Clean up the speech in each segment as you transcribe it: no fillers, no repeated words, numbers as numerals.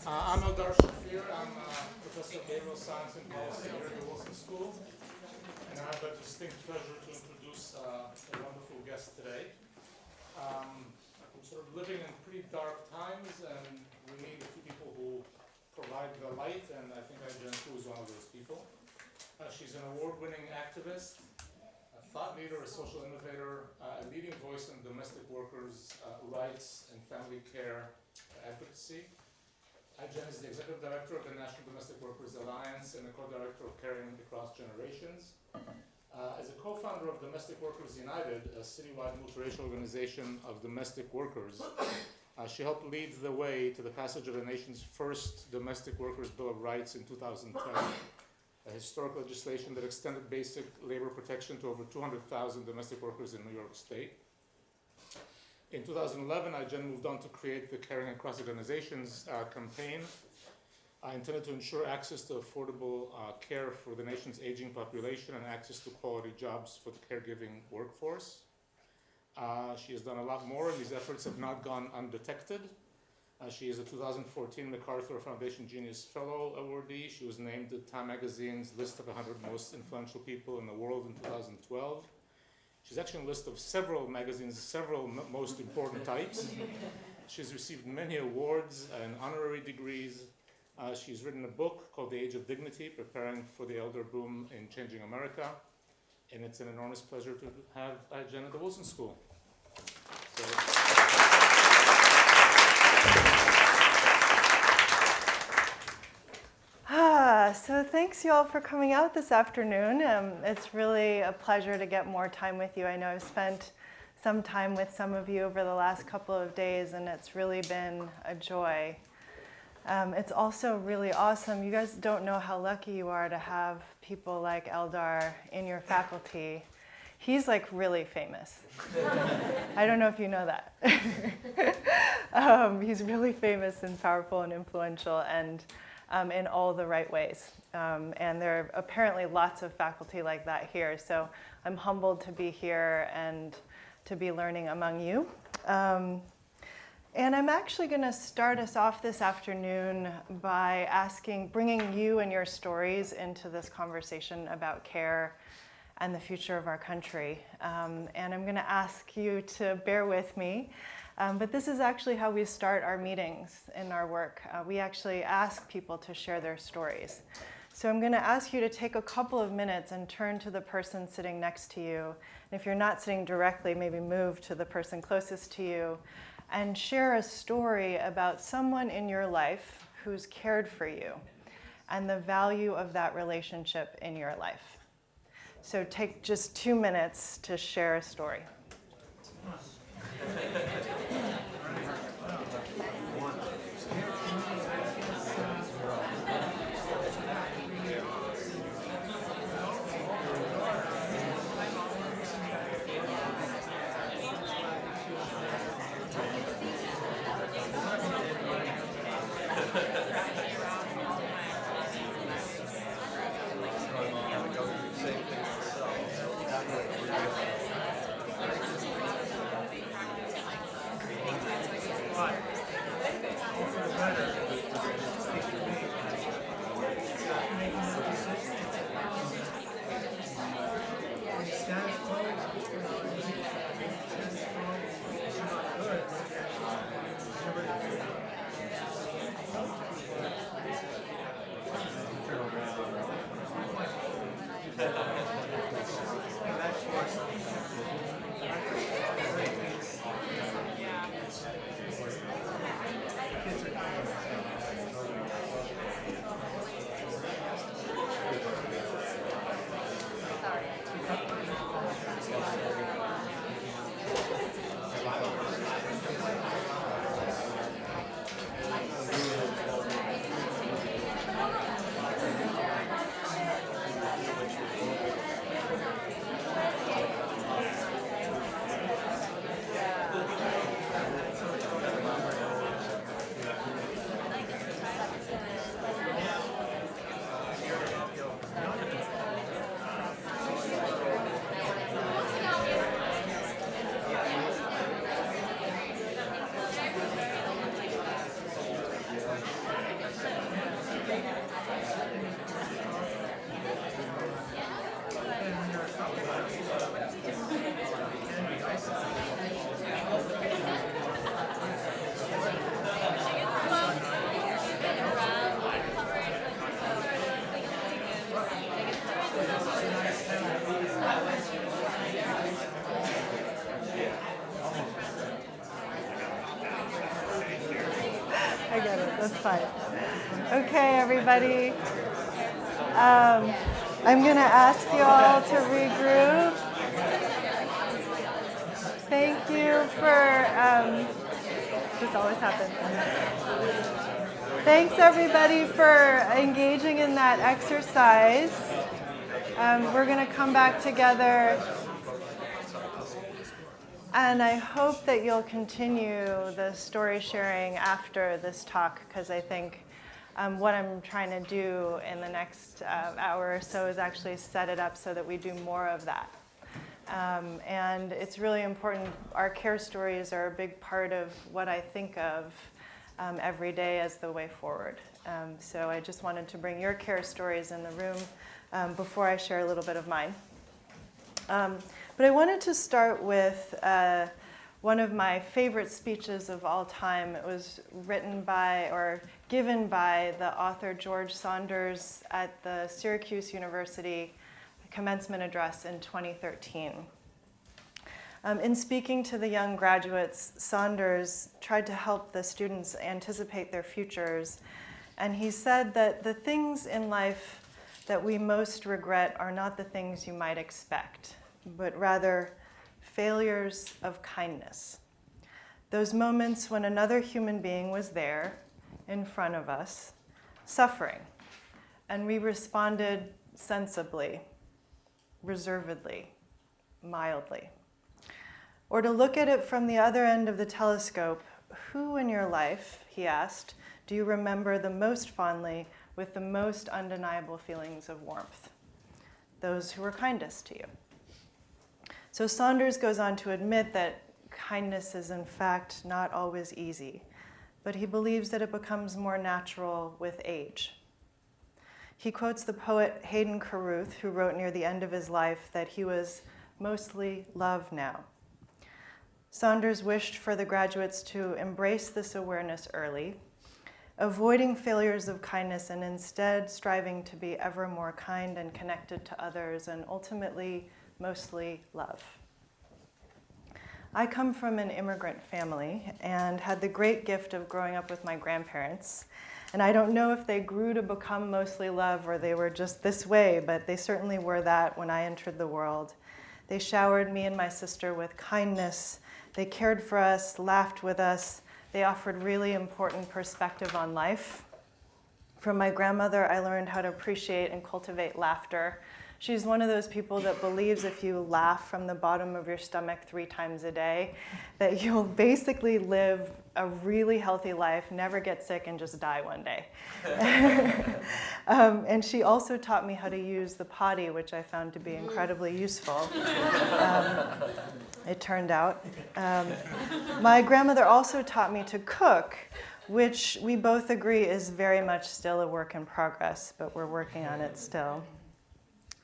I'm Eldar Shafir. I'm Professor of Behavioral Science and Policy here at the Wilson School. And I have the distinct pleasure to introduce a wonderful guest today. We're sort of living in pretty dark times, and we need a few people who provide the light, and I think Jen is one of those people. She's an award-winning activist, a thought leader, a social innovator, a leading voice in domestic workers' rights and family care advocacy. Jen is the Executive Director of the National Domestic Workers Alliance and the Co-Director of Caring Across Generations. As a co-founder of Domestic Workers United, a citywide multiracial organization of domestic workers, she helped lead the way to the passage of the nation's first Domestic Workers Bill of Rights in 2010, a historic legislation that extended basic labor protection to over 200,000 domestic workers in New York State. In 2011, Jen moved on to create the Caring Across Organizations campaign, intended to ensure access to affordable care for the nation's aging population and access to quality jobs for the caregiving workforce. She has done a lot more, and these efforts have not gone undetected. She is a 2014 MacArthur Foundation Genius Fellow awardee. She was named to Time Magazine's list of 100 most influential people in the world in 2012. She's actually on a list of several magazines, several most important types. She's received many awards and honorary degrees. She's written a book called The Age of Dignity, Preparing for the Elder Boom in Changing America. And it's an enormous pleasure to have Jen at the Wilson School. So thanks you all for coming out this afternoon. It's really a pleasure to get more time with you. I know I've spent some time with some of you over the last couple of days, and it's really been a joy. It's also really awesome. You guys don't know how lucky you are to have people like Eldar in your faculty. He's like really famous. I don't know if you know that. He's really famous and powerful and influential, and in all the right ways. And there are apparently lots of faculty like that here. So I'm humbled to be here and to be learning among you. And I'm actually going to start us off this afternoon by bringing you and your stories into this conversation about care and the future of our country. And I'm going to ask you to bear with me. But this is actually how we start our meetings in our work. We actually ask people to share their stories. So I'm going to ask you to take a couple of minutes and turn to the person sitting next to you. And if you're not sitting directly, maybe move to the person closest to you and share a story about someone in your life who's cared for you and the value of that relationship in your life. So take just 2 minutes to share a story. That's fine. Okay, everybody. I'm going to ask you all to regroup. Thank you for, this always happens. Thanks, everybody, for engaging in that exercise. We're going to come back together. And I hope that you'll continue the story sharing after this talk, because I think what I'm trying to do in the next hour or so is actually set it up so that we do more of that. And it's really important. Our care stories are a big part of what I think of every day as the way forward. So I just wanted to bring your care stories in the room before I share a little bit of mine. But I wanted to start with one of my favorite speeches of all time. It was written by or given by the author George Saunders at the Syracuse University commencement address in 2013. In speaking to the young graduates, Saunders tried to help the students anticipate their futures. And he said that the things in life that we most regret are not the things you might expect, but rather failures of kindness. Those moments when another human being was there in front of us, suffering, and we responded sensibly, reservedly, mildly. Or to look at it from the other end of the telescope, who in your life, he asked, do you remember the most fondly with the most undeniable feelings of warmth? Those who were kindest to you. So Saunders goes on to admit that kindness is in fact not always easy, but he believes that it becomes more natural with age. He quotes the poet Hayden Carruth, who wrote near the end of his life that he was mostly loved now. Saunders wished for the graduates to embrace this awareness early, avoiding failures of kindness and instead striving to be ever more kind and connected to others and ultimately mostly love. I come from an immigrant family and had the great gift of growing up with my grandparents. And I don't know if they grew to become mostly love or they were just this way, but they certainly were that when I entered the world. They showered me and my sister with kindness. They cared for us, laughed with us. They offered really important perspective on life. From my grandmother, I learned how to appreciate and cultivate laughter. She's one of those people that believes if you laugh from the bottom of your stomach 3 times a day, that you'll basically live a really healthy life, never get sick, and just die one day. And she also taught me how to use the potty, which I found to be incredibly useful. It turned out. My grandmother also taught me to cook, which we both agree is very much still a work in progress, but we're working on it still.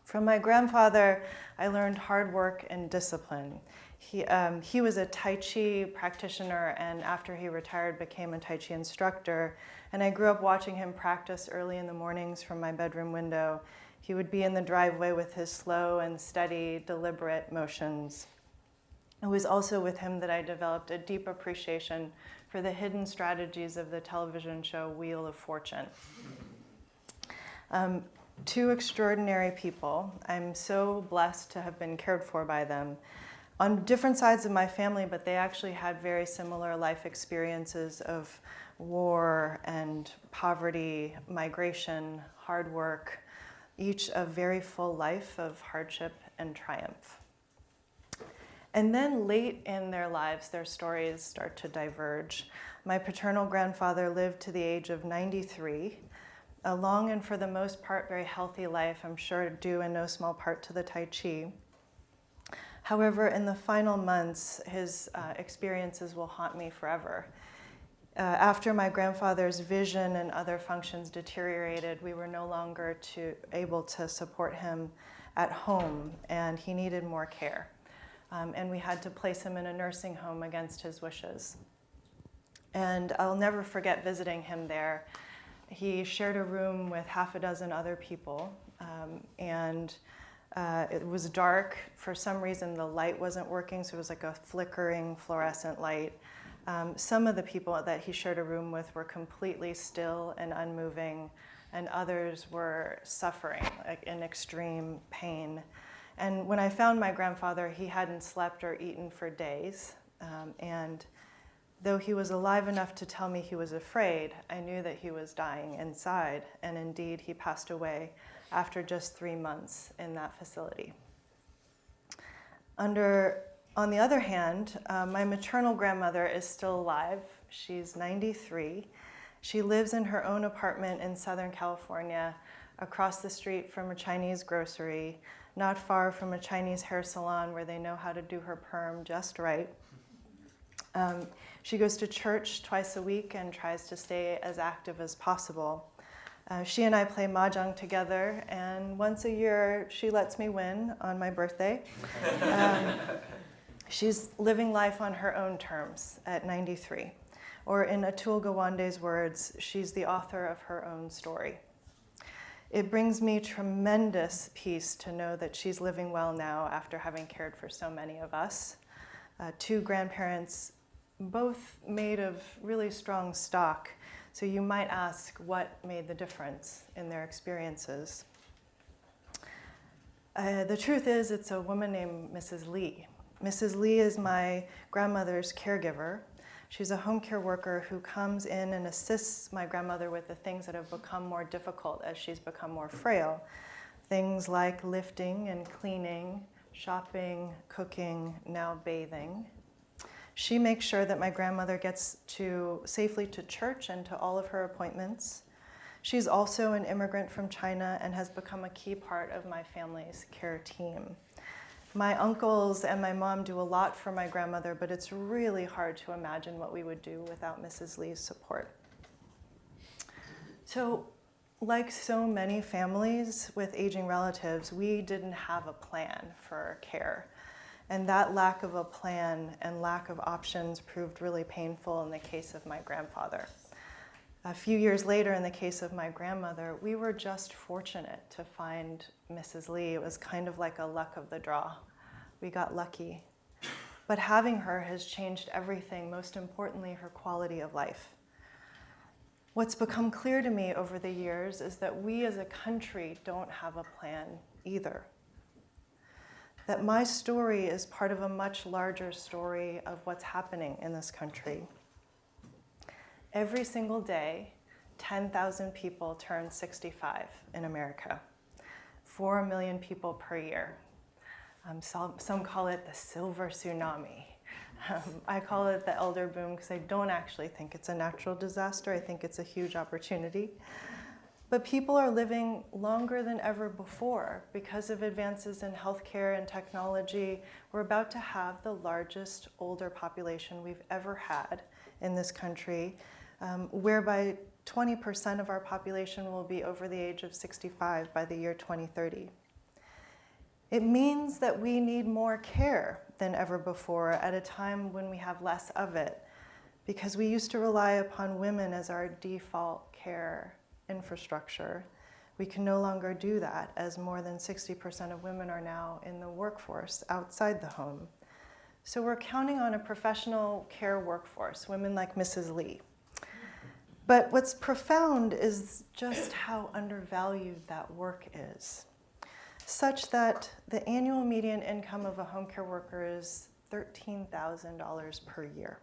From my grandfather, I learned hard work and discipline. He was a Tai Chi practitioner, and after he retired, became a Tai Chi instructor. And I grew up watching him practice early in the mornings from my bedroom window. He would be in the driveway with his slow and steady, deliberate motions. It was also with him that I developed a deep appreciation for the hidden strategies of the television show Wheel of Fortune. 2 extraordinary people. I'm so blessed to have been cared for by them on different sides of my family, but they actually had very similar life experiences of war and poverty, migration, hard work, each a very full life of hardship and triumph. And then late in their lives, their stories start to diverge. My paternal grandfather lived to the age of 93, a long and for the most part very healthy life, I'm sure due in no small part to the Tai Chi. However, in the final months, his experiences will haunt me forever. After my grandfather's vision and other functions deteriorated, we were no longer able to support him at home, and he needed more care. And we had to place him in a nursing home against his wishes. And I'll never forget visiting him there. He shared a room with half a dozen other people, and it was dark. For some reason, the light wasn't working, so it was like a flickering fluorescent light. Some of the people that he shared a room with were completely still and unmoving, and others were suffering, like in extreme pain. And when I found my grandfather, he hadn't slept or eaten for days. And though he was alive enough to tell me he was afraid, I knew that he was dying inside. And indeed, he passed away after just 3 months in that facility. On the other hand, my maternal grandmother is still alive. She's 93. She lives in her own apartment in Southern California, across the street from a Chinese grocery, not far from a Chinese hair salon where they know how to do her perm just right. She goes to church twice a week and tries to stay as active as possible. She and I play mahjong together, and once a year she lets me win on my birthday. She's living life on her own terms at 93. Or in Atul Gawande's words, she's the author of her own story. It brings me tremendous peace to know that she's living well now after having cared for so many of us. 2 grandparents, both made of really strong stock. So you might ask what made the difference in their experiences. The truth is, it's a woman named Mrs. Lee. Mrs. Lee is my grandmother's caregiver. She's a home care worker who comes in and assists my grandmother with the things that have become more difficult as she's become more frail. Things like lifting and cleaning, shopping, cooking, now bathing. She makes sure that my grandmother gets safely to church and to all of her appointments. She's also an immigrant from China and has become a key part of my family's care team. My uncles and my mom do a lot for my grandmother, but it's really hard to imagine what we would do without Mrs. Lee's support. So, like so many families with aging relatives, we didn't have a plan for care. And that lack of a plan and lack of options proved really painful in the case of my grandfather. A few years later, in the case of my grandmother, we were just fortunate to find Mrs. Lee. It was kind of like a luck of the draw. We got lucky. But having her has changed everything, most importantly, her quality of life. What's become clear to me over the years is that we as a country don't have a plan either. That my story is part of a much larger story of what's happening in this country. Every single day, 10,000 people turn 65 in America. 4 million people per year. Some call it the silver tsunami. I call it the elder boom because I don't actually think it's a natural disaster. I think it's a huge opportunity. But people are living longer than ever before because of advances in healthcare and technology. We're about to have the largest older population we've ever had in this country, whereby 20% of our population will be over the age of 65 by the year 2030. It means that we need more care than ever before at a time when we have less of it, because we used to rely upon women as our default care infrastructure. We can no longer do that, as more than 60% of women are now in the workforce outside the home. So we're counting on a professional care workforce, women like Mrs. Lee. But what's profound is just how undervalued that work is, such that the annual median income of a home care worker is $13,000 per year.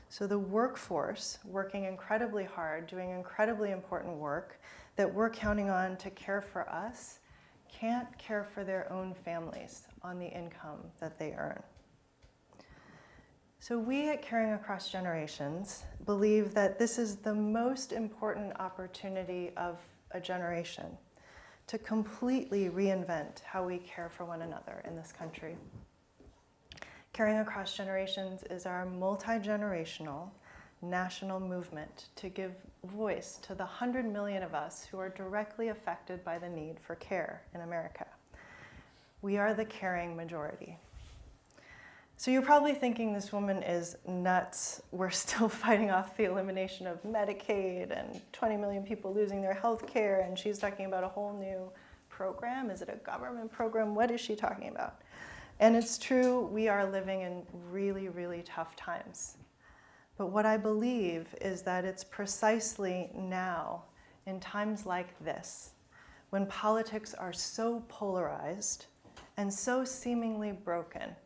So the workforce, working incredibly hard, doing incredibly important work that we're counting on to care for us, can't care for their own families on the income that they earn. So we at Caring Across Generations believe that this is the most important opportunity of a generation to completely reinvent how we care for one another in this country. Caring Across Generations is our multi-generational national movement to give voice to the 100 million of us who are directly affected by the need for care in America. We are the caring majority. So you're probably thinking this woman is nuts. We're still fighting off the elimination of Medicaid and 20 million people losing their health care, and she's talking about a whole new program. Is it a government program? What is she talking about? And it's true, we are living in really, really tough times. But what I believe is that it's precisely now, in times like this, when politics are so polarized and so seemingly broken,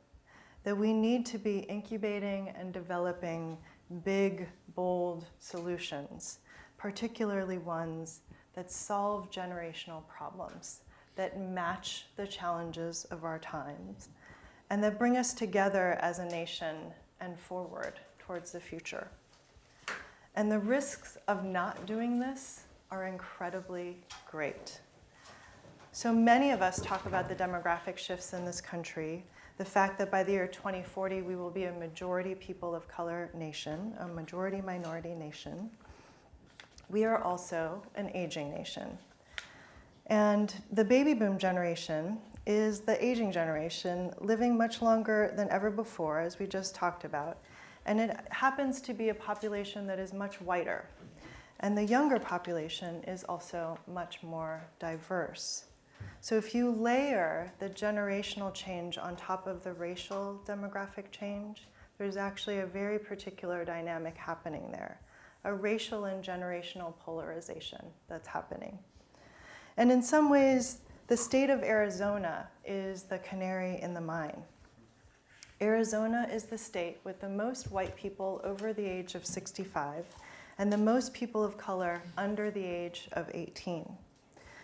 that we need to be incubating and developing big, bold solutions, particularly ones that solve generational problems, that match the challenges of our times, and that bring us together as a nation and forward towards the future. And the risks of not doing this are incredibly great. So many of us talk about the demographic shifts in this country, the fact that by the year 2040 we will be a majority people of color nation, a majority minority nation. We are also an aging nation. And the baby boom generation is the aging generation, living much longer than ever before, as we just talked about. And it happens to be a population that is much whiter. And the younger population is also much more diverse. So if you layer the generational change on top of the racial demographic change, there's actually a very particular dynamic happening there, a racial and generational polarization that's happening. And in some ways, the state of Arizona is the canary in the mine. Arizona is the state with the most white people over the age of 65 and the most people of color under the age of 18.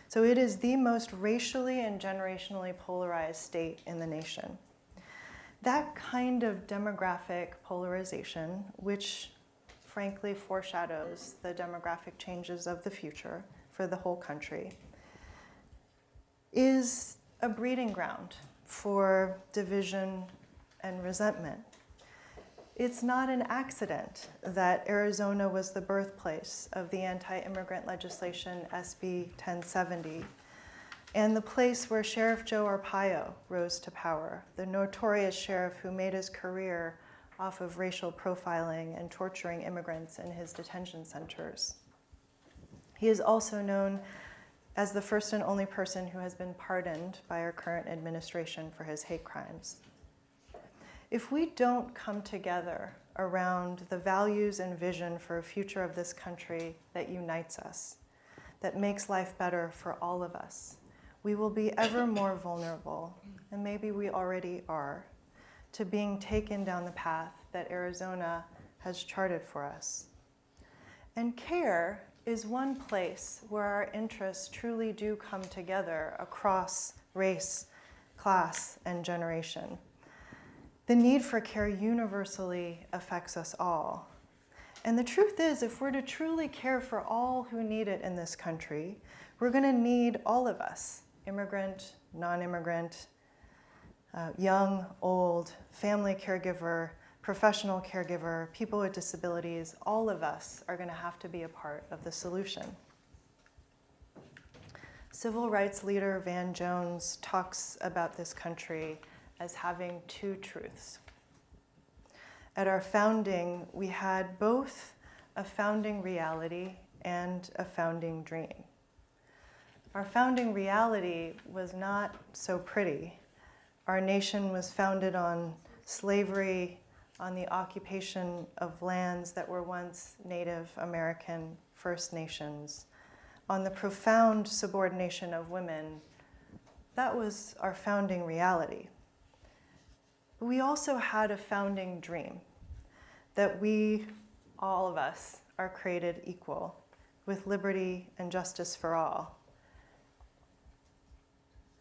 So it is the most racially and generationally polarized state in the nation. That kind of demographic polarization, which frankly foreshadows the demographic changes of the future for the whole country, is a breeding ground for division and resentment. It's not an accident that Arizona was the birthplace of the anti-immigrant legislation SB 1070 and the place where Sheriff Joe Arpaio rose to power, the notorious sheriff who made his career off of racial profiling and torturing immigrants in his detention centers. He is also known as the first and only person who has been pardoned by our current administration for his hate crimes. If we don't come together around the values and vision for a future of this country that unites us, that makes life better for all of us, we will be ever more vulnerable, and maybe we already are, to being taken down the path that Arizona has charted for us. And CARE is one place where our interests truly do come together across race, class, and generation. The need for care universally affects us all. And the truth is, if we're to truly care for all who need it in this country, we're going to need all of us, immigrant, non-immigrant, young, old, family caregiver, professional caregiver, people with disabilities. All of us are going to have to be a part of the solution. Civil rights leader Van Jones talks about this country as having two truths. At our founding, we had both a founding reality and a founding dream. Our founding reality was not so pretty. Our nation was founded on slavery, on the occupation of lands that were once Native American First Nations, on the profound subordination of women. That was our founding reality. We also had a founding dream that we, all of us, are created equal with liberty and justice for all.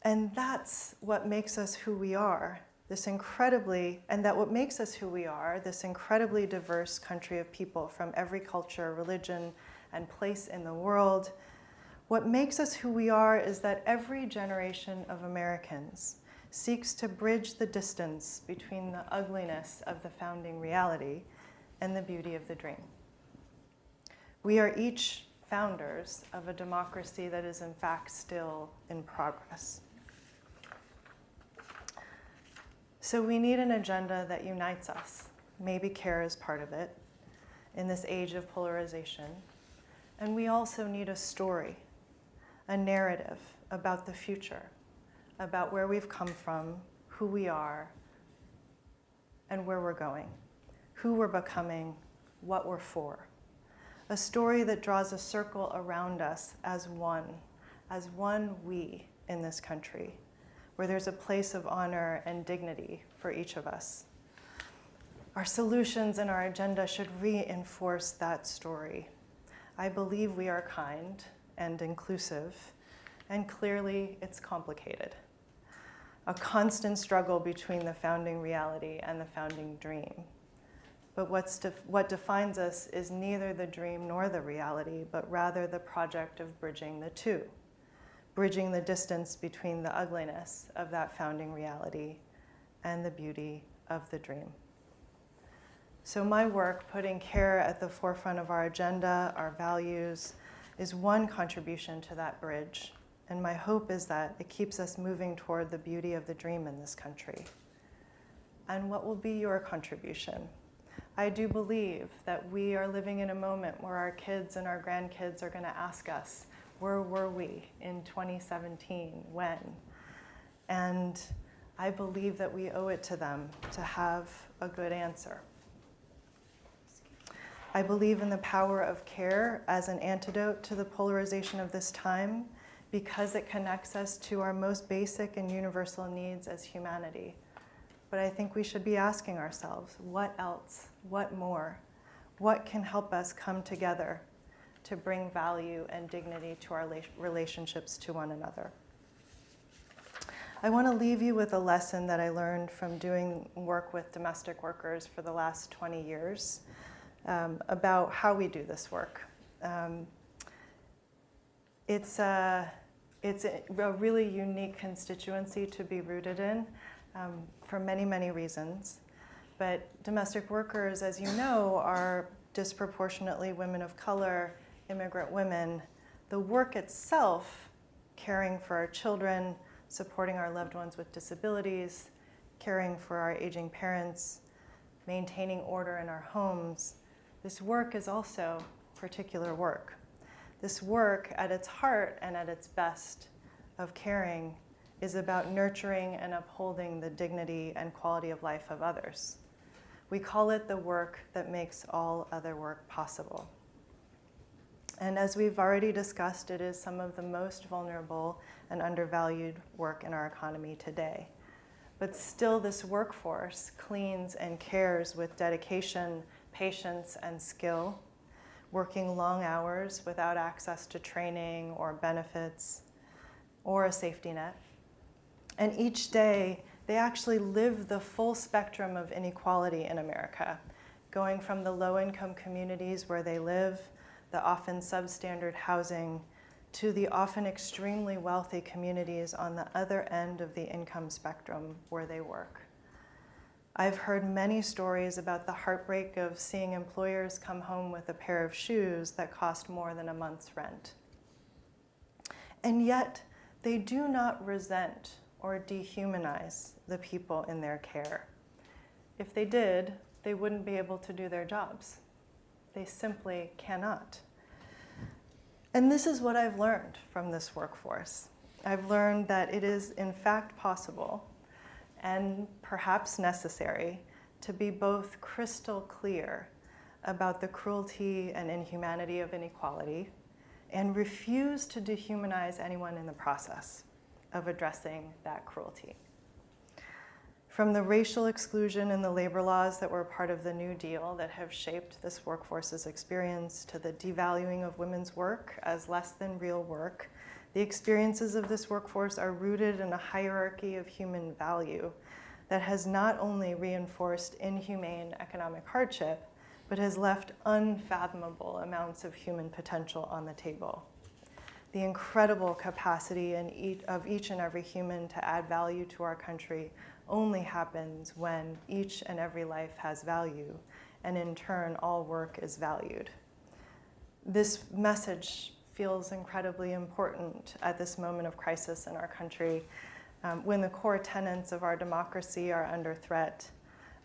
And that's what makes us who we are, this incredibly diverse country of people from every culture, religion, and place in the world. What makes us who we are is that every generation of Americans seeks to bridge the distance between the ugliness of the founding reality and the beauty of the dream. We are each founders of a democracy that is in fact still in progress. So we need an agenda that unites us. Maybe CARE is part of it in this age of polarization. And we also need a story, a narrative about the future, about where we've come from, who we are, and where we're going, who we're becoming, what we're for. A story that draws a circle around us as one we in this country, where there's a place of honor and dignity for each of us. Our solutions and our agenda should reinforce that story. I believe we are kind and inclusive, and clearly it's complicated. A constant struggle between the founding reality and the founding dream. But what defines us is neither the dream nor the reality, but rather the project of bridging the two, bridging the distance between the ugliness of that founding reality and the beauty of the dream. So my work, putting care at the forefront of our agenda, our values, is one contribution to that bridge. And my hope is that it keeps us moving toward the beauty of the dream in this country. And what will be your contribution? I do believe that we are living in a moment where our kids and our grandkids are going to ask us, where were we in 2017, when? And I believe that we owe it to them to have a good answer. I believe in the power of care as an antidote to the polarization of this time, because it connects us to our most basic and universal needs as humanity. But I think we should be asking ourselves, what else? What more? What can help us come together to bring value and dignity to our relationships to one another? I want to leave you with a lesson that I learned from doing work with domestic workers for the last 20 years about how we do this work. It's a really unique constituency to be rooted in for many, many reasons. But domestic workers, as you know, are disproportionately women of color, immigrant women. The work itself, caring for our children, supporting our loved ones with disabilities, caring for our aging parents, maintaining order in our homes, this work is also particular work. This work, at its heart and at its best of caring, is about nurturing and upholding the dignity and quality of life of others. We call it the work that makes all other work possible. And as we've already discussed, it is some of the most vulnerable and undervalued work in our economy today. But still, this workforce cleans and cares with dedication, patience, and skill, working long hours without access to training or benefits or a safety net. And each day, they actually live the full spectrum of inequality in America, going from the low-income communities where they live, the often substandard housing, to the often extremely wealthy communities on the other end of the income spectrum where they work. I've heard many stories about the heartbreak of seeing employers come home with a pair of shoes that cost more than a month's rent. And yet, they do not resent or dehumanize the people in their care. If they did, they wouldn't be able to do their jobs. They simply cannot. And this is what I've learned from this workforce. I've learned that it is in fact possible and perhaps necessary to be both crystal clear about the cruelty and inhumanity of inequality and refuse to dehumanize anyone in the process of addressing that cruelty. From the racial exclusion in the labor laws that were part of the New Deal that have shaped this workforce's experience, to the devaluing of women's work as less than real work, the experiences of this workforce are rooted in a hierarchy of human value that has not only reinforced inhumane economic hardship, but has left unfathomable amounts of human potential on the table. The incredible capacity of each and every human to add value to our country only happens when each and every life has value, and in turn, all work is valued. This message feels incredibly important at this moment of crisis in our country, when the core tenets of our democracy are under threat,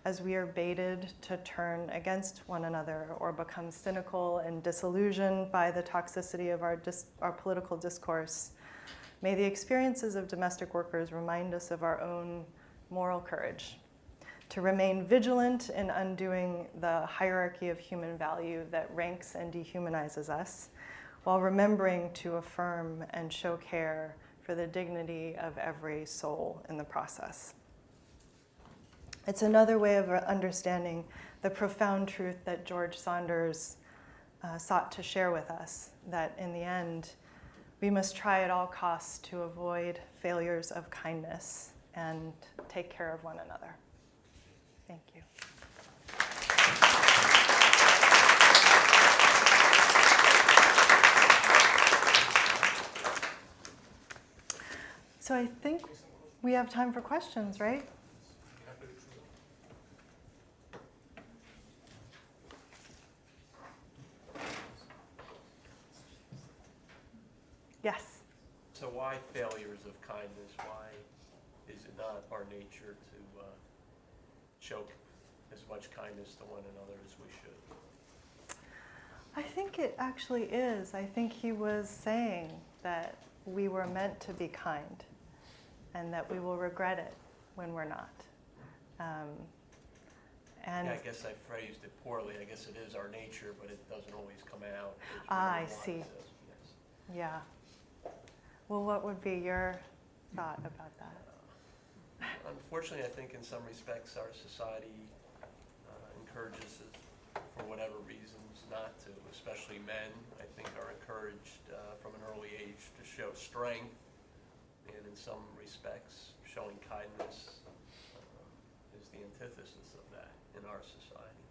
as we are baited to turn against one another or become cynical and disillusioned by the toxicity of our political discourse. May the experiences of domestic workers remind us of our own moral courage, to remain vigilant in undoing the hierarchy of human value that ranks and dehumanizes us, while remembering to affirm and show care for the dignity of every soul in the process. It's another way of understanding the profound truth that George Saunders sought to share with us, that in the end, we must try at all costs to avoid failures of kindness and take care of one another. Thank you. So I think we have time for questions, right? Yes. So why failures of kindness? Why is it not our nature to show as much kindness to one another as we should? I think it actually is. I think he was saying that we were meant to be kind and that we will regret it when we're not. And Yeah, I guess I phrased it poorly. I guess it is our nature, but it doesn't always come out. I see. Yes. Yeah. Well, what would be your thought about that? Unfortunately, I think in some respects our society encourages us, for whatever reasons, not to. Especially men, I think, are encouraged from an early age to show strength, and in some respects, showing kindness is the antithesis of that in our society.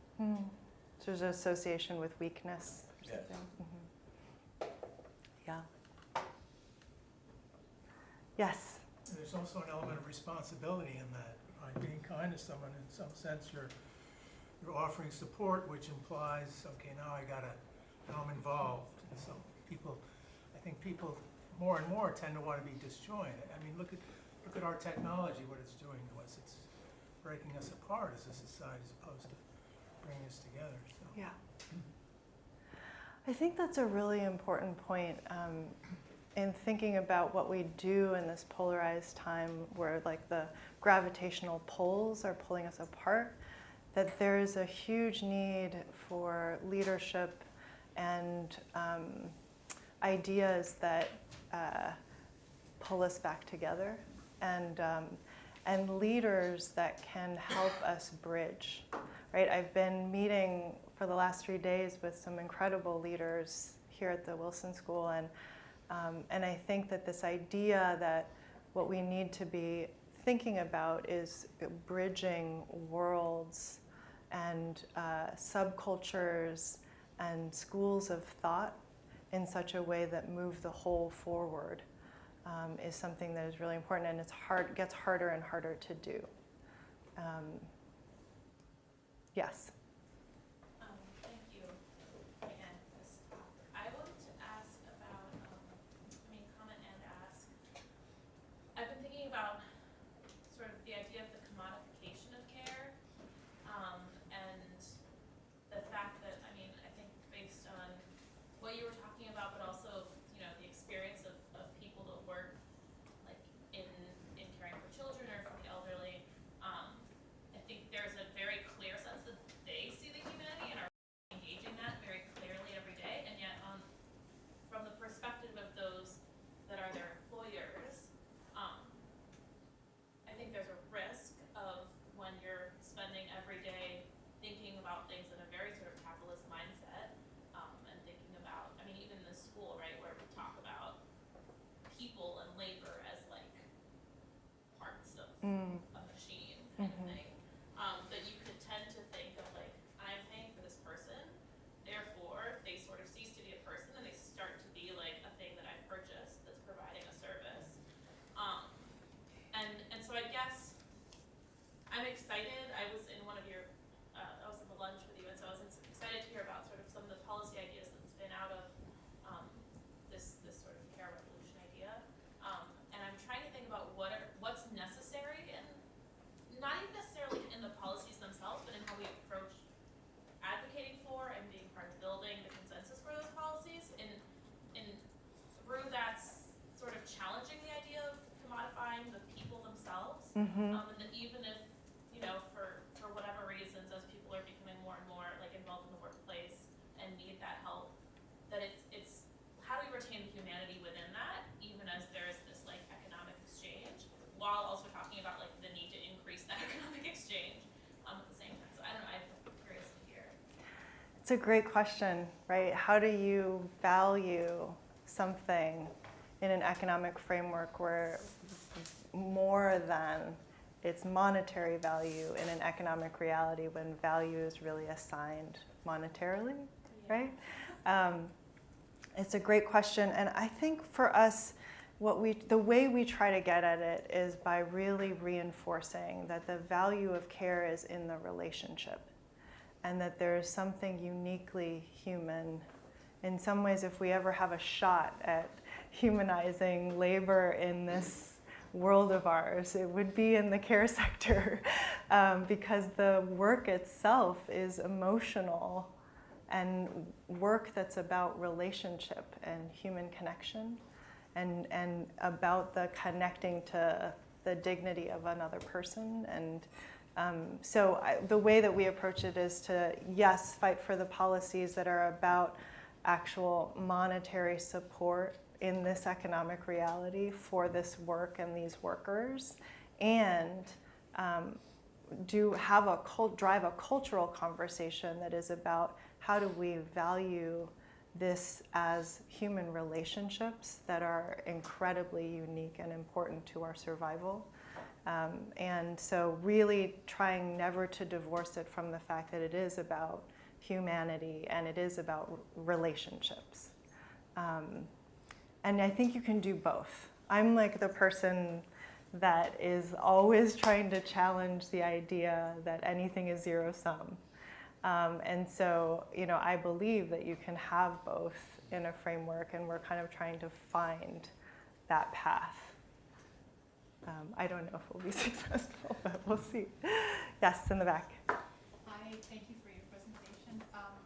So there's an association with weakness or Yes. something? Mm-hmm. Yeah. Yes. And there's also an element of responsibility in that. By being kind to someone, in some sense, you're offering support, which implies, okay, now I'm involved. And so I think people more and more tend to want to be disjointed. I mean, look at our technology, what it's doing to us. It's breaking us apart as a society as opposed to bringing us together. So. Yeah. I think that's a really important point in thinking about what we do in this polarized time where like the gravitational pulls are pulling us apart, that there is a huge need for leadership and ideas that pull us back together, and leaders that can help us bridge. Right? I've been meeting for the last 3 days with some incredible leaders here at the Wilson School, and I think that this idea that what we need to be thinking about is bridging worlds and subcultures and schools of thought in such a way that move the whole forward is something that is really important, and gets harder and harder to do. Yes. Thank you again for this talk. I wanted to ask about, comment and ask. I've been thinking about sort of the idea of the commodification of care, and the fact that, I think based on what you were talking about, but also, the experience of people that work like in caring for children or for the elderly, I think there's a very clear sense that they see the humanity and are engaging that very clearly every day, and yet from the perspective of those that are their employers, I think there's a risk of when you're spending every day thinking about things in a very sort of capitalist mindset, and thinking about, even in the school, right, where we talk about people and labor as like parts of a machine kind of thing, that you could tend to think of like, I'm paying for this person, therefore they sort of cease to be a person and they start to be like a thing that I've purchased that's providing a service. And so I guess I'm excited. I was in one of your, I was at the lunch with you, and so I was excited to hear about sort of some of the policy ideas that spin out of this sort of care revolution idea. And I'm trying to think about what's necessary in It's a great question, right? How do you value something in an economic framework where more than its monetary value in an economic reality when value is really assigned monetarily, right? It's a great question, and I think for us, the way we try to get at it is by really reinforcing that the value of care is in the relationship, and that there is something uniquely human. In some ways, if we ever have a shot at humanizing labor in this world of ours, it would be in the care sector, because the work itself is emotional and work that's about relationship and human connection, and about the connecting to the dignity of another person. And the way that we approach it is to, yes, fight for the policies that are about actual monetary support in this economic reality for this work and these workers, and drive a cultural conversation that is about how do we value this as human relationships that are incredibly unique and important to our survival. And so really trying never to divorce it from the fact that it is about humanity and it is about relationships. And I think you can do both. I'm like the person that is always trying to challenge the idea that anything is zero sum. And so, I believe that you can have both in a framework, and we're kind of trying to find that path. I don't know if we'll be successful, but we'll see. Yes, in the back. Hi, thank you for your presentation.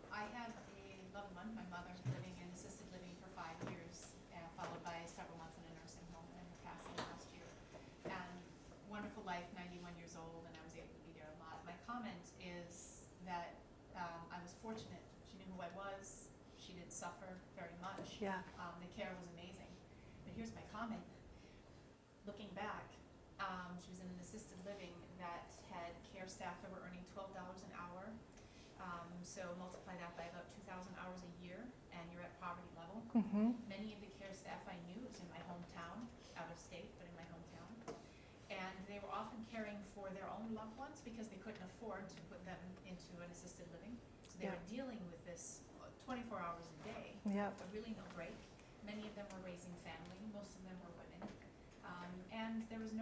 I had a loved one, my mother, living in assisted living for 5 years, followed by several months in a nursing home, and passing last year. And wonderful life, 91 years old, and I was able to be there a lot. My comment is that I was fortunate. She knew who I was. She didn't suffer very much. Yeah. The care was amazing. But here's my comment. Looking back, she was in an assisted living that had care staff that were earning $12 an hour. So multiply that by about 2,000 hours a year, and you're at poverty level. Mm-hmm. Many of the care staff I knew was in my hometown, out of state, but in my hometown. And they were often caring for their own loved ones because they couldn't afford to put them into an assisted living. So they were dealing with this 24 hours a day, but really no break. Many of them were raising family. Most of them were women. And there was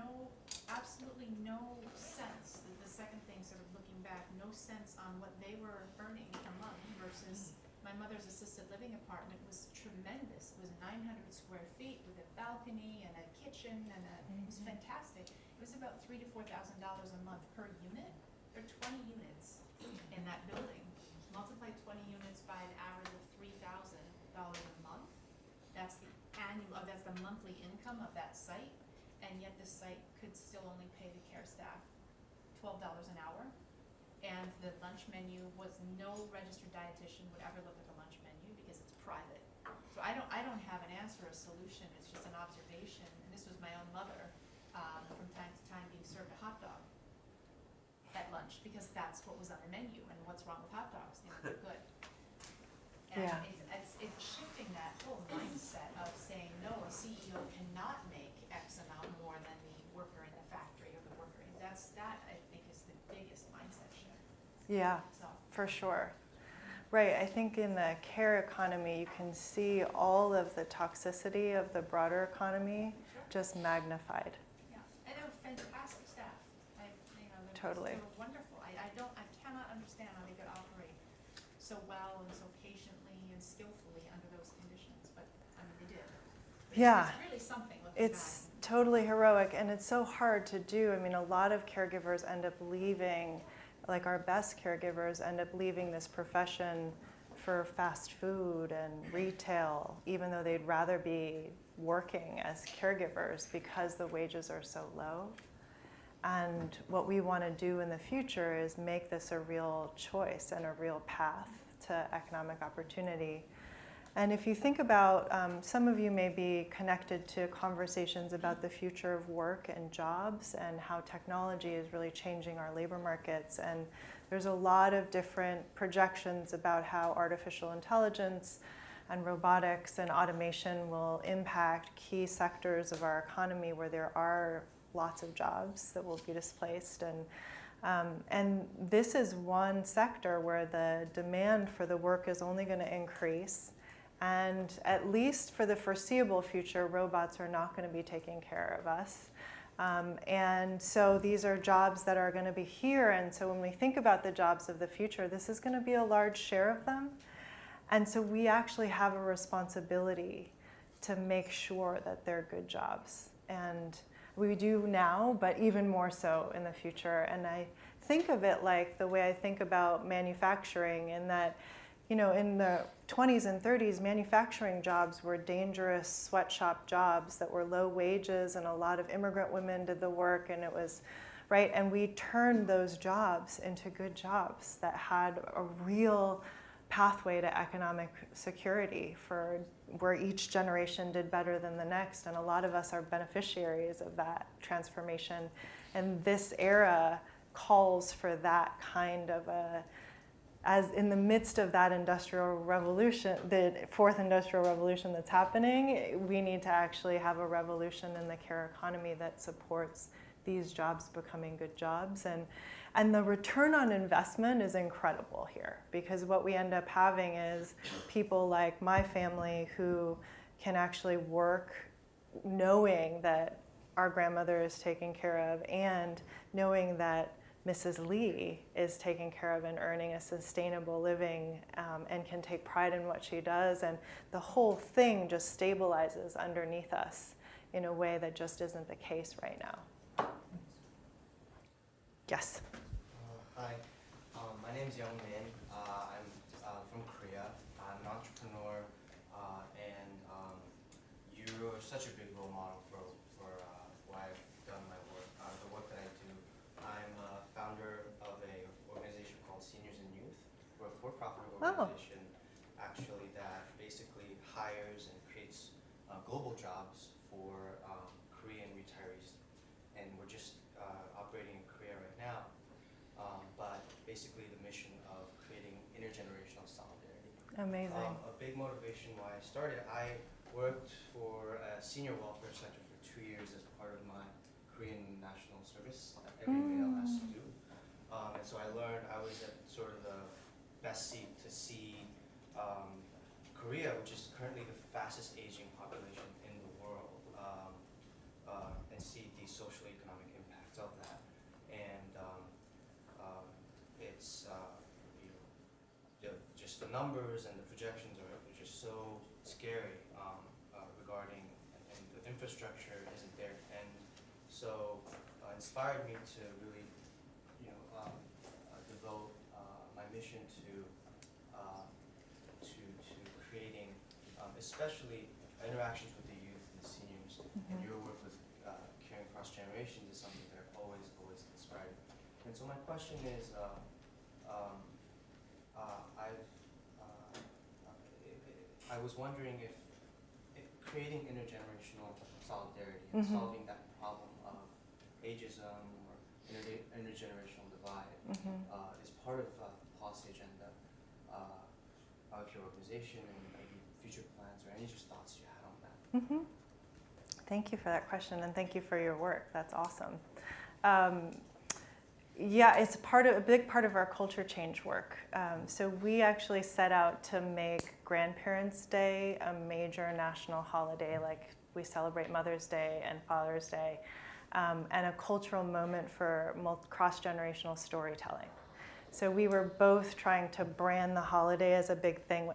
absolutely no sense, the second thing sort of looking back, no sense on what they were earning per month versus my mother's assisted living apartment was tremendous. It was 900 square feet with a balcony and a kitchen, and it was fantastic. It was about $3,000 to $4,000 a month per unit. There are 20 units in that building. Multiply 20 units by an average of $3,000 a month. That's the monthly income of that site, and yet this site could still only pay the care staff $12 an hour. And the lunch menu was no registered dietitian would ever look at the lunch menu because it's private. So I don't have an answer or a solution. It's just an observation. And this was my own mother, from time to time being served a hot dog at lunch because that's what was on the menu. And what's wrong with hot dogs? They're good. And it's shifting that whole mindset of saying, no, a CEO cannot make X amount more than the worker in the factory or the worker. That I think is the biggest mindset shift. Yeah, for sure. Right, I think in the care economy, you can see all of the toxicity of the broader economy just magnified. Yeah, and they were fantastic staff. Totally. They were wonderful. I cannot understand how they could operate so well and so patiently and skillfully under those conditions, but I mean they did. But it's really something looking It's totally heroic, and it's so hard to do. I mean, a lot of caregivers end up leaving, like our best caregivers end up leaving this profession for fast food and retail, even though they'd rather be working as caregivers because the wages are so low. And what we want to do in the future is make this a real choice and a real path to economic opportunity. And if you think about, some of you may be connected to conversations about the future of work and jobs and how technology is really changing our labor markets. And there's a lot of different projections about how artificial intelligence and robotics and automation will impact key sectors of our economy where there are lots of jobs that will be displaced. And this is one sector where the demand for the work is only going to increase. And at least for the foreseeable future, robots are not going to be taking care of us. And so these are jobs that are going to be here. And so when we think about the jobs of the future, this is going to be a large share of them. And so we actually have a responsibility to make sure that they're good jobs. And we do now, but even more so in the future. And I think of it like the way I think about manufacturing, in that, you know, in the 20s and 30s, manufacturing jobs were dangerous sweatshop jobs that were low wages, and a lot of immigrant women did the work, and it was, right? And we turned those jobs into good jobs that had a real pathway to economic security for where each generation did better than the next. And a lot of us are beneficiaries of that transformation. And this era calls for that kind of as in the midst of that industrial revolution, the fourth industrial revolution that's happening, we need to actually have a revolution in the care economy that supports these jobs becoming good jobs. And the return on investment is incredible here, because what we end up having is people like my family who can actually work knowing that our grandmother is taken care of, and knowing that Mrs. Lee is taken care of and earning a sustainable living, and can take pride in what she does. And the whole thing just stabilizes underneath us in a way that just isn't the case right now. Yes? Hi, my name is Young Min. I'm from Korea. I'm an entrepreneur, and you're such a big role model for why I've done my work, the work that I do. I'm a founder of an organization called Seniors and Youth. We're a for-profit organization, actually, that basically hires and creates global jobs for Korean retirees. And we're just operating in Korea right now. But basically the mission of creating intergenerational solidarity. Amazing. A big motivation why I started, I worked for a senior welfare center for 2 years as part of my Korean national service that every male has to do. And so I learned, I was at sort of the best seat to see Korea, which is currently the fastest aging population in the world, and see the social economic impacts of that. And it's just the numbers and the projections are just so scary regarding, and the infrastructure isn't there. And so inspired me to really, devote my mission to creating, especially interactions with the youth and the seniors. And your work with caring across generations is something that always inspired me. And so my question is, I was wondering if creating intergenerational solidarity and solving that problem of ageism or intergenerational divide is part of the policy agenda of your organization, and maybe future plans, or any just thoughts you had on that. Thank you for that question, and thank you for your work. That's awesome. Yeah, it's a big part of our culture change work. So we actually set out to make Grandparents' Day a major national holiday, like we celebrate Mother's Day and Father's Day, and a cultural moment for cross-generational storytelling. So we were both trying to brand the holiday as a big thing.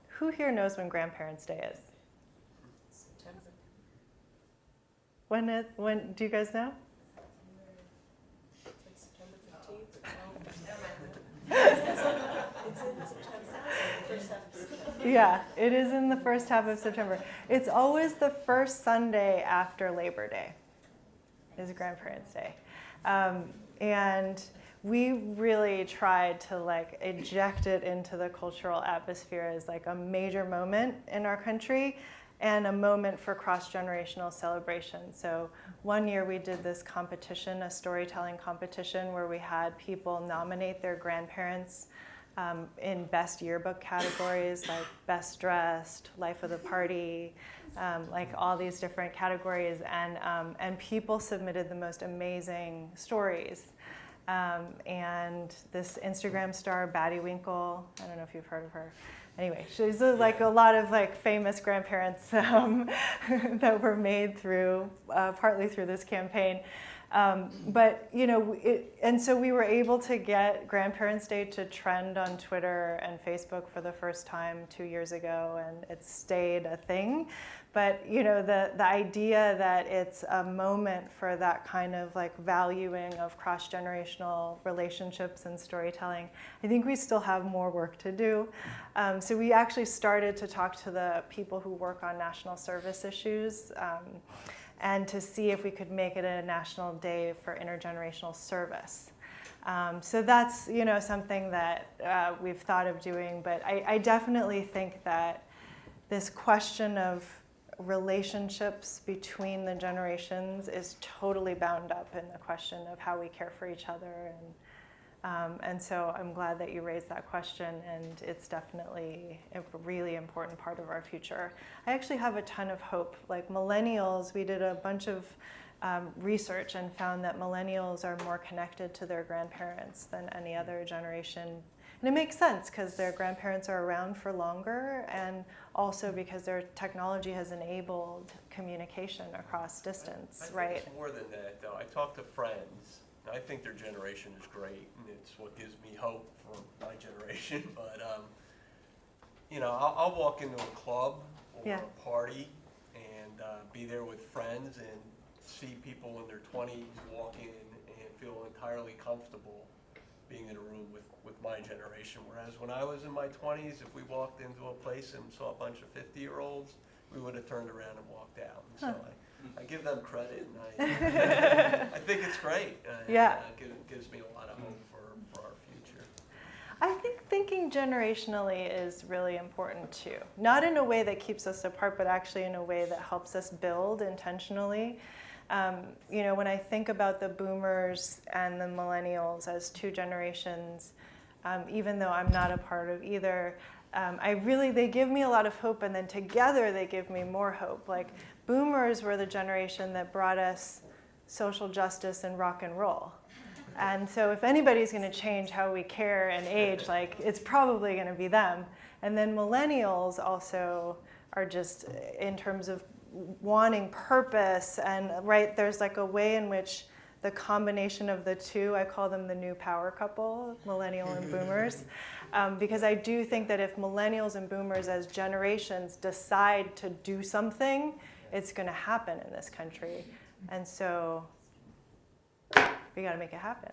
Who here knows when Grandparents' Day is? September. When do you guys know? Like September 15th? It's in September, first half of September. Yeah, it is in the first half of September. It's always the first Sunday after Labor Day is Grandparents' Day. And we really tried to eject it into the cultural atmosphere as a major moment in our country. and a moment for cross-generational celebration. So one year we did this competition, a storytelling competition, where we had people nominate their grandparents in best yearbook categories, like best dressed, life of the party, like all these different categories, and people submitted the most amazing stories. And this Instagram star, Batty Winkle, I don't know if you've heard of her. Anyway, she's like a lot of like famous grandparents that were made through, partly through this campaign. But, you know, and so we were able to get Grandparents' Day to trend on Twitter and Facebook for the first time 2 years ago, and it stayed a thing. But, you know, the idea that it's a moment for that kind of like valuing of cross-generational relationships and storytelling, I think we still have more work to do. So we actually started to talk to the people who work on national service issues, and to see if we could make it a national day for intergenerational service. So that's, you know, something that we've thought of doing, but I definitely think that this question of relationships between the generations is totally bound up in the question of how we care for each other. And so I'm glad that you raised that question, and it's definitely a really important part of our future. I actually have a ton of hope. Like millennials, we did a bunch of research and found that millennials are more connected to their grandparents than any other generation. And it makes sense because their grandparents are around for longer, and also because their technology has enabled communication across distance, I think it's more than that, though. I talk to friends. I think their generation is great, and it's what gives me hope for my generation. But, you know, I'll walk into a club or a party and be there with friends and see people in their 20s walk in and feel entirely comfortable being in a room with my generation. Whereas when I was in my 20s, if we walked into a place and saw a bunch of 50-year-olds, we would have turned around and walked out. And so I give them credit, and I think it's great. It gives me a lot of hope for our future. I think thinking generationally is really important too. Not in a way that keeps us apart, but actually in a way that helps us build intentionally. You know, when I think about the boomers and the millennials as two generations, even though I'm not a part of either, they give me a lot of hope, and then together they give me more hope. Like, boomers were the generation that brought us social justice and rock and roll. And so if anybody's going to change how we care and age, like, it's probably going to be them. And then millennials also are just, in terms of wanting purpose, and right, there's like a way in which the combination of the two, I call them the new power couple, millennial and boomers, because I do think that if millennials and boomers as generations decide to do something, it's going to happen in this country. And so we got to make it happen.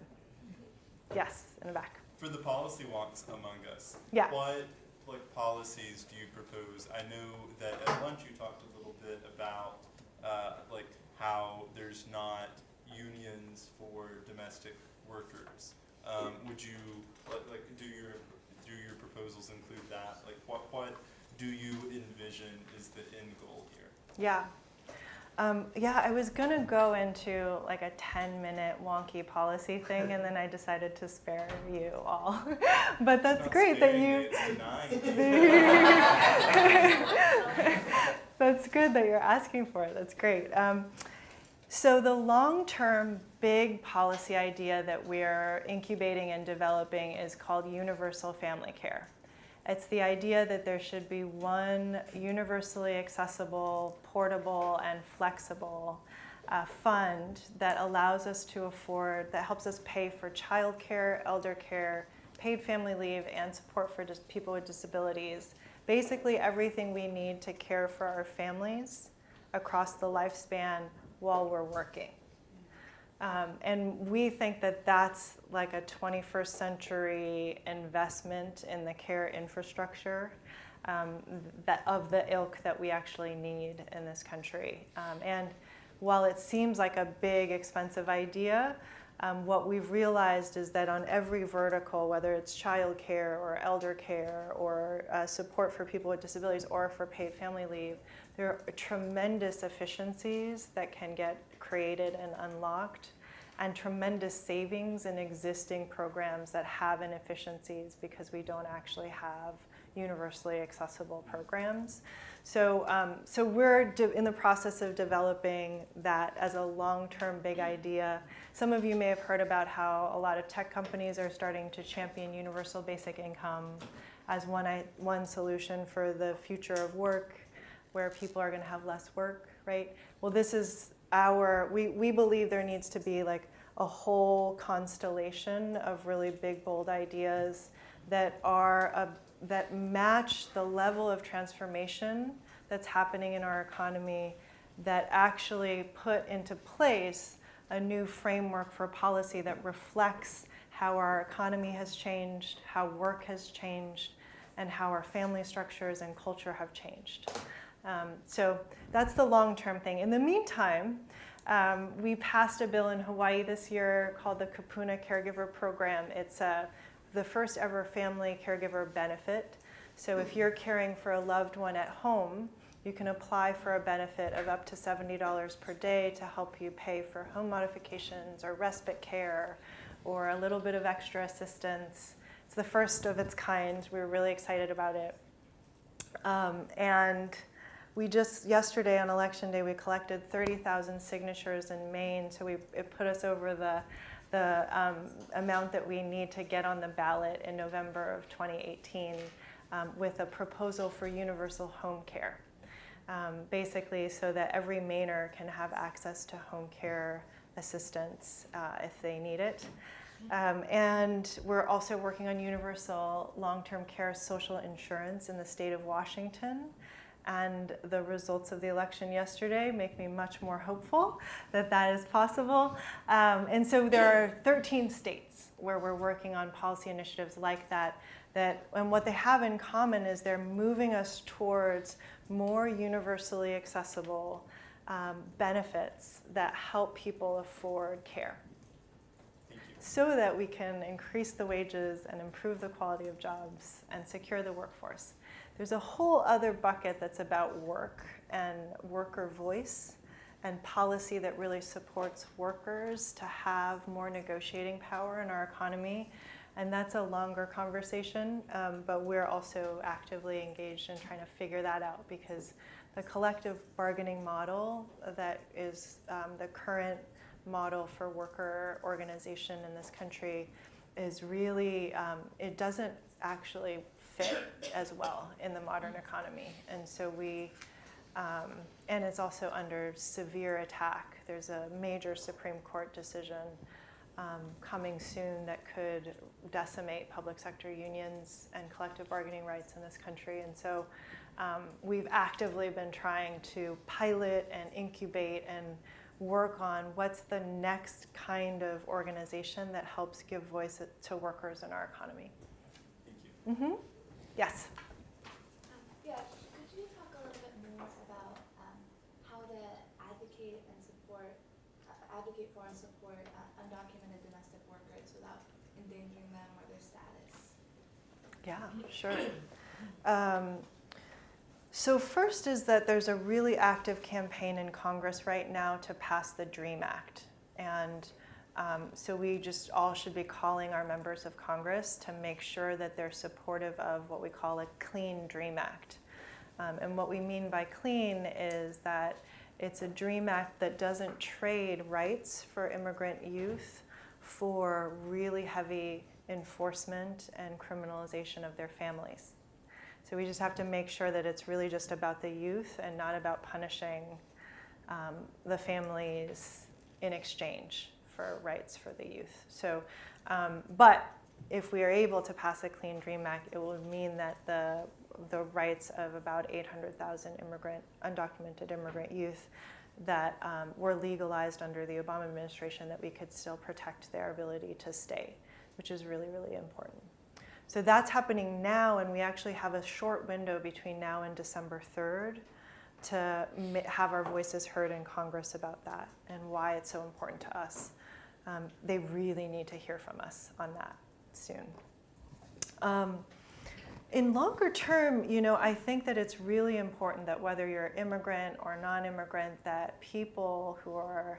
Yes, in the back. For the policy walks among us, what policies do you propose? I know that at lunch you talked a little bit about how there's not unions for domestic workers. Would you do your proposals include that? Like what do you envision is the end goal here? Yeah. I was gonna go into like a 10-minute wonky policy thing, and then I decided to spare you all. But that's great that you. That's good that you're asking for it. That's great. So the long-term big policy idea that we're incubating and developing is called universal family care. It's the idea that there should be one universally accessible, portable, and flexible fund that allows us to afford, that helps us pay for childcare, elder care, paid family leave, and support for people with disabilities. Basically everything we need to care for our families across the lifespan while we're working. And we think that that's like a 21st century investment in the care infrastructure that of the ilk that we actually need in this country. And while it seems like a big, expensive idea, what we've realized is that on every vertical, whether it's child care or elder care or support for people with disabilities or for paid family leave, there are tremendous efficiencies that can get created and unlocked, and tremendous savings in existing programs that have inefficiencies because we don't actually have universally accessible programs. So we're in the process of developing that as a long-term big idea. Some of you may have heard about how a lot of tech companies are starting to champion universal basic income as one solution for the future of work, where people are going to have less work, right? Well, this is we believe there needs to be like a whole constellation of really big, bold ideas that that match the level of transformation that's happening in our economy, that actually put into place a new framework for policy that reflects how our economy has changed, how work has changed, and how our family structures and culture have changed. So that's the long-term thing. In the meantime, we passed a bill in Hawaii this year called the Kupuna Caregiver Program. It's the first ever family caregiver benefit. So if you're caring for a loved one at home, you can apply for a benefit of up to $70 per day to help you pay for home modifications or respite care or a little bit of extra assistance. It's the first of its kind. We're really excited about it. And we just, yesterday on Election Day, we collected 30,000 signatures in Maine, so it put us over the amount that we need to get on the ballot in November of 2018 with a proposal for universal home care. Basically so that every Mainer can have access to home care assistance if they need it. And we're also working on universal long-term care social insurance in the state of Washington. And the results of the election yesterday make me much more hopeful that that is possible. And so there are 13 states where we're working on policy initiatives like that. And what they have in common is they're moving us towards more universally accessible benefits that help people afford care, so that we can increase the wages and improve the quality of jobs and secure the workforce. There's a whole other bucket that's about work and worker voice and policy that really supports workers to have more negotiating power in our economy. And that's a longer conversation, but we're also actively engaged in trying to figure that out, because the collective bargaining model that is the current model for worker organization in this country is really, it doesn't actually fit as well in the modern economy. And so and it's also under severe attack. There's a major Supreme Court decision coming soon that could decimate public sector unions and collective bargaining rights in this country. And so we've actively been trying to pilot and incubate and work on what's the next kind of organization that helps give voice to workers in our economy. Thank you. Mm-hmm. Yes. Yeah, could you talk a little bit more about how to advocate for and support undocumented domestic workers without endangering them or their status? Yeah, sure. So first is that there's a really active campaign in Congress right now to pass the DREAM Act. And so we just all should be calling our members of Congress to make sure that they're supportive of what we call a Clean DREAM Act. And what we mean by clean is that it's a DREAM Act that doesn't trade rights for immigrant youth for really heavy enforcement and criminalization of their families. So we just have to make sure that it's really just about the youth and not about punishing the families in exchange for rights for the youth. So, but if we are able to pass a Clean DREAM Act, it will mean that the rights of about 800,000 undocumented immigrant youth that were legalized under the Obama administration, that we could still protect their ability to stay, which is really, really important. So that's happening now, and we actually have a short window between now and December 3rd to have our voices heard in Congress about that and why it's so important to us. They really need to hear from us on that soon. In longer term, I think that it's really important that whether you're immigrant or non-immigrant, that people who are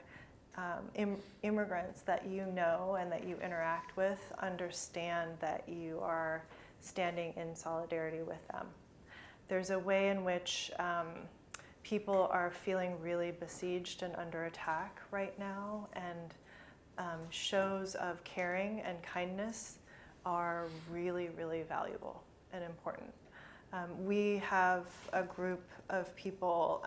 immigrants that you know and that you interact with understand that you are standing in solidarity with them. There's a way in which people are feeling really besieged and under attack right now, and shows of caring and kindness are really, really valuable and important. We have a group of people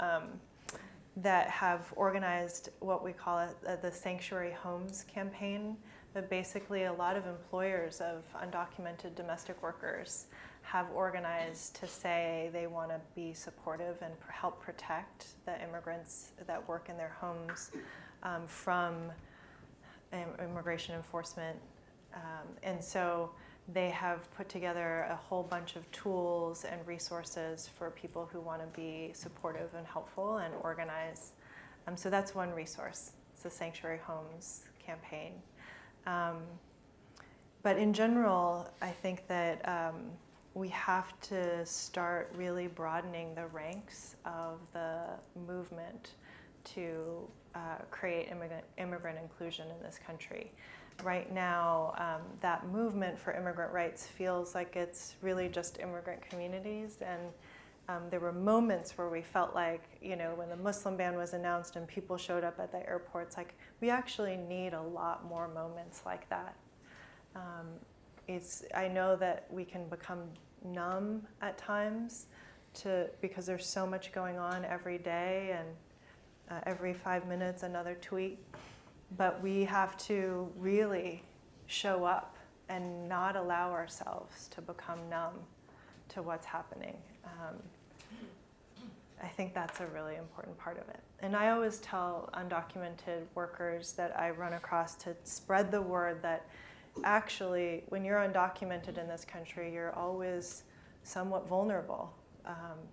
that have organized what we call the Sanctuary Homes campaign, but basically a lot of employers of undocumented domestic workers have organized to say they want to be supportive and help protect the immigrants that work in their homes from immigration enforcement. And so they have put together a whole bunch of tools and resources for people who want to be supportive and helpful and organize. So that's one resource. It's the Sanctuary Homes campaign. But in general, I think that we have to start really broadening the ranks of the movement to create immigrant inclusion in this country. Right now, that movement for immigrant rights feels like it's really just immigrant communities, and there were moments where we felt like, when the Muslim ban was announced and people showed up at the airports, like, we actually need a lot more moments like that. I know that we can become numb at times because there's so much going on every day, and every 5 minutes another tweet. But we have to really show up and not allow ourselves to become numb to what's happening. I think that's a really important part of it. And I always tell undocumented workers that I run across to spread the word that actually, when you're undocumented in this country, you're always somewhat vulnerable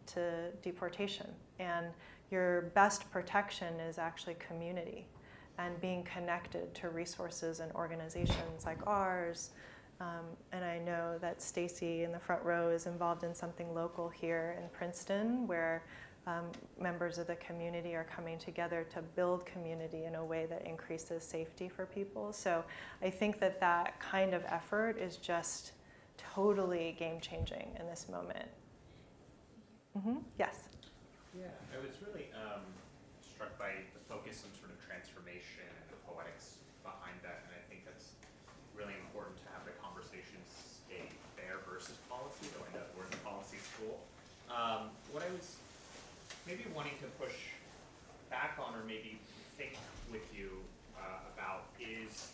to deportation. And your best protection is actually community and being connected to resources and organizations like ours. And I know that Stacy in the front row is involved in something local here in Princeton, where members of the community are coming together to build community in a way that increases safety for people. So I think that that kind of effort is just totally game-changing in this moment. Yes? Yeah, I was really struck by the focus on sort of transformation and the poetics behind that, and I think that's really important to have the conversations stay there versus policy, though I know we're in the policy school. What I was maybe wanting to push back on, or maybe think with you about, is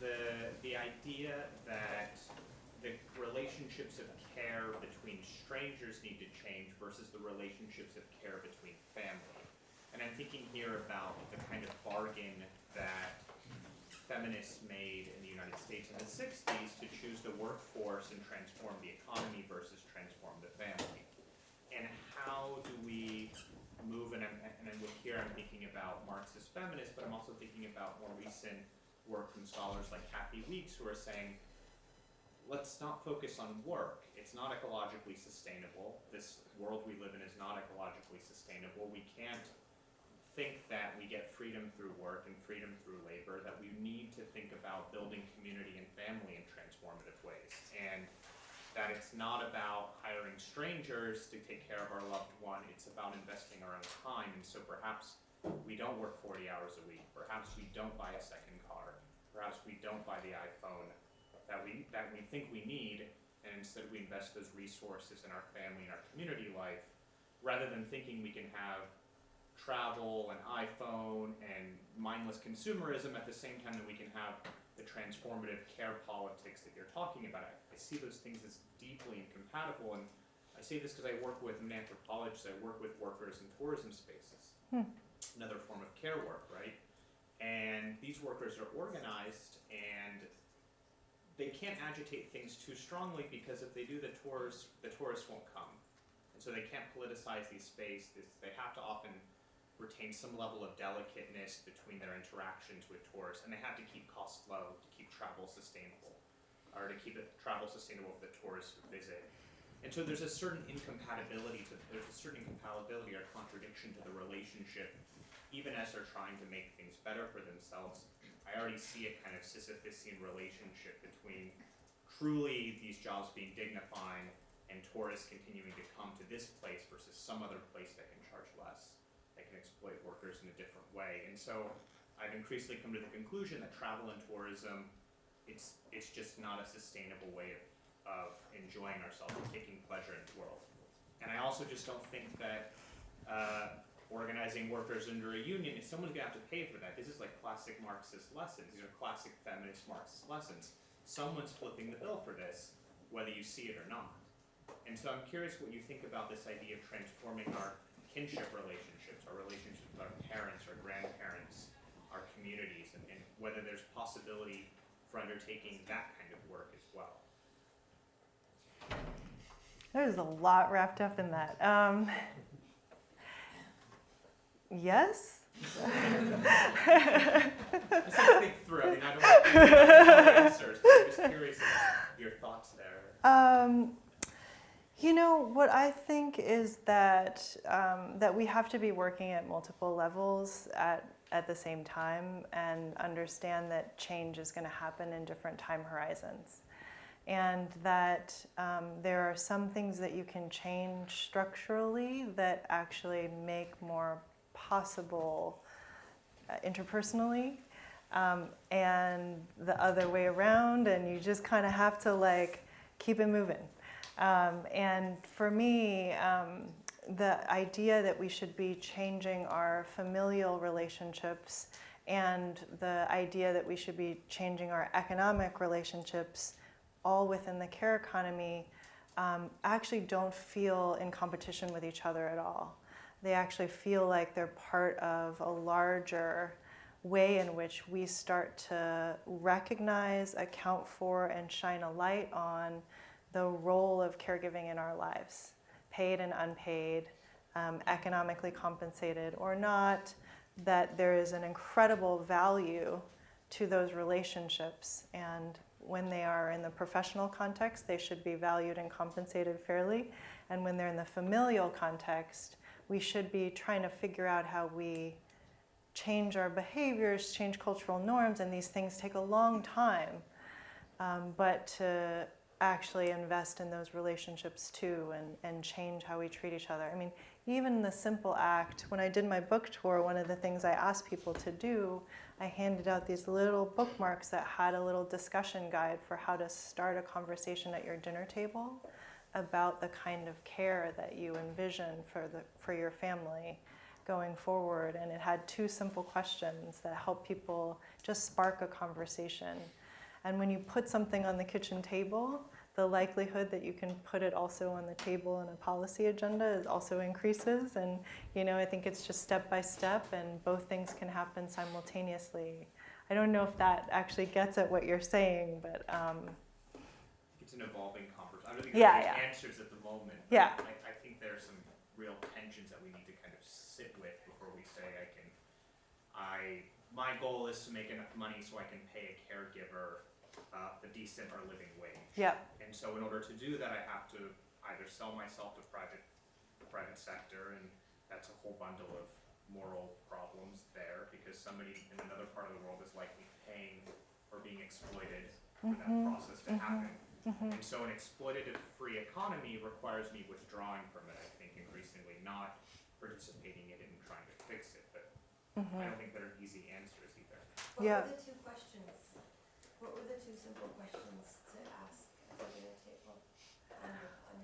the idea that the relationships of care between strangers need to change versus the relationships of care between family. And I'm thinking here about the kind of bargain that feminists made in the United States in the 60s to choose the workforce and transform the economy versus transform the family. And how do we move, and with here I'm thinking about Marxist feminists, but I'm also thinking about more recent work from scholars like Kathy Weeks, who are saying, let's not focus on work. It's not ecologically sustainable. This world we live in is not ecologically sustainable. We can't think that we get freedom through work and freedom through labor, that we need to think about building community and family in transformative ways. And that it's not about hiring strangers to take care of our loved one, it's about investing our own time. And so perhaps we don't work 40 hours a week. Perhaps we don't buy a second car. Perhaps we don't buy the iPhone that we think we need, and instead we invest those resources in our family and our community life, rather than thinking we can have travel and iPhone and mindless consumerism at the same time that we can have the transformative care politics that you're talking about. I see those things as deeply incompatible, and I say this because I work with, I'm an anthropologist, I work with workers in tourism spaces, another form of care work, right? And these workers are organized, and they can't agitate things too strongly, because if they do, the tourists won't come. And so they can't politicize these spaces. They have to often retain some level of delicateness between their interactions with tourists, and they have to keep costs low to keep travel sustainable, or to keep travel sustainable for the tourists who visit. And so there's a certain incompatibility or contradiction to the relationship, even as they're trying to make things better for themselves. I already see a kind of Sisyphusian relationship between truly these jobs being dignifying and tourists continuing to come to this place versus some other place that can charge less, that can exploit workers in a different way. And so I've increasingly come to the conclusion that travel and tourism, it's just not a sustainable way of enjoying ourselves and taking pleasure in the world. And I also just don't think that organizing workers under a union, if someone's gonna have to pay for that, this is like classic Marxist lessons. These are classic feminist Marxist lessons. Someone's flipping the bill for this, whether you see it or not. And so I'm curious what you think about this idea of transforming our kinship relationships, our relationships with our parents, our grandparents, our communities, and whether there's possibility for undertaking that kind of work as well. There's a lot wrapped up in that. Yes? Just like think through. I mean, I don't want to think about the answers, but I'm just curious about your thoughts there. You know, what I think is that that we have to be working at multiple levels at the same time and understand that change is going to happen in different time horizons. And that there are some things that you can change structurally that actually make more possible interpersonally, and the other way around, and you just kind of have to like keep it moving. And for me, the idea that we should be changing our familial relationships and the idea that we should be changing our economic relationships all within the care economy actually don't feel in competition with each other at all. They actually feel like they're part of a larger way in which we start to recognize, account for, and shine a light on the role of caregiving in our lives, paid and unpaid, economically compensated or not, that there is an incredible value to those relationships. And when they are in the professional context, they should be valued and compensated fairly. And when they're in the familial context, we should be trying to figure out how we change our behaviors, change cultural norms, and these things take a long time. But to actually invest in those relationships too, and change how we treat each other. I mean, even the simple act, when I did my book tour, one of the things I asked people to do, I handed out these little bookmarks that had a little discussion guide for how to start a conversation at your dinner table about the kind of care that you envision for your family going forward. And it had 2 simple questions that help people just spark a conversation. And when you put something on the kitchen table, the likelihood that you can put it also on the table in a policy agenda also increases. And you know, I think it's just step by step, and both things can happen simultaneously. I don't know if that actually gets at what you're saying, but It's an evolving conversation. I don't think Yeah, there's yeah. answers at the moment. Yeah. I think there's some real tensions that we need to kind of sit with before we say my goal is to make enough money so I can pay a caregiver a decent or living wage. yeah, And so in order to do that, I have to either sell myself to the private sector, and that's a whole bundle of moral problems there, because somebody in another part of the world is likely paying or being exploited for that process to happen. And so an exploitative free economy requires me withdrawing from it, I think, increasingly, not participating in it and trying to fix it. But I don't think there are easy answers either. What Yeah. were the 2 questions? What were the 2 simple questions to ask at the dinner table on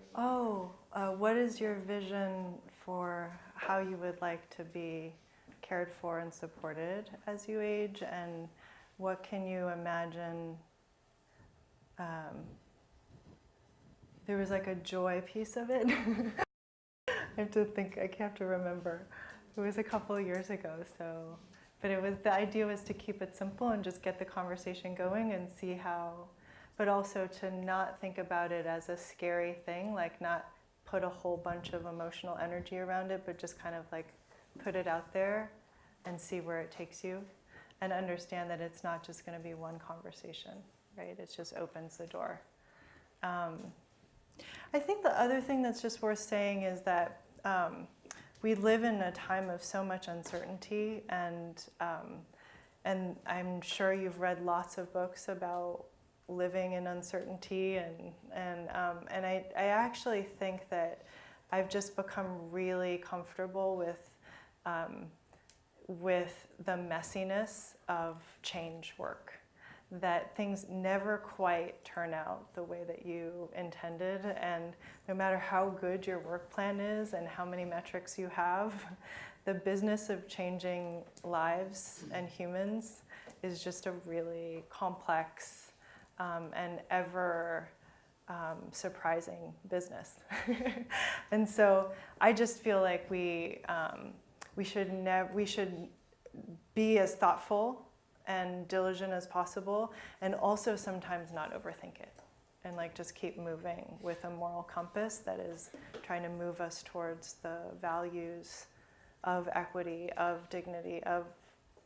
your what is your vision for how you would like to be cared for and supported as you age, and what can you imagine? There was like a joy piece of it. I have to think, I have to remember. It was a couple of years ago, so, but the idea was to keep it simple and just get the conversation going and see how, but also to not think about it as a scary thing, like not put a whole bunch of emotional energy around it, but just kind of like put it out there and see where it takes you, and understand that it's not just going to be one conversation, right? It just opens the door. I think the other thing that's just worth saying is that we live in a time of so much uncertainty, and I'm sure you've read lots of books about living in uncertainty, and I actually think that I've just become really comfortable with the messiness of change work. That things never quite turn out the way that you intended, and no matter how good your work plan is and how many metrics you have, the business of changing lives and humans is just a really complex and ever surprising business. And so I just feel like we should be as thoughtful and diligent as possible, and also sometimes not overthink it, and like just keep moving with a moral compass that is trying to move us towards the values of equity, of dignity, of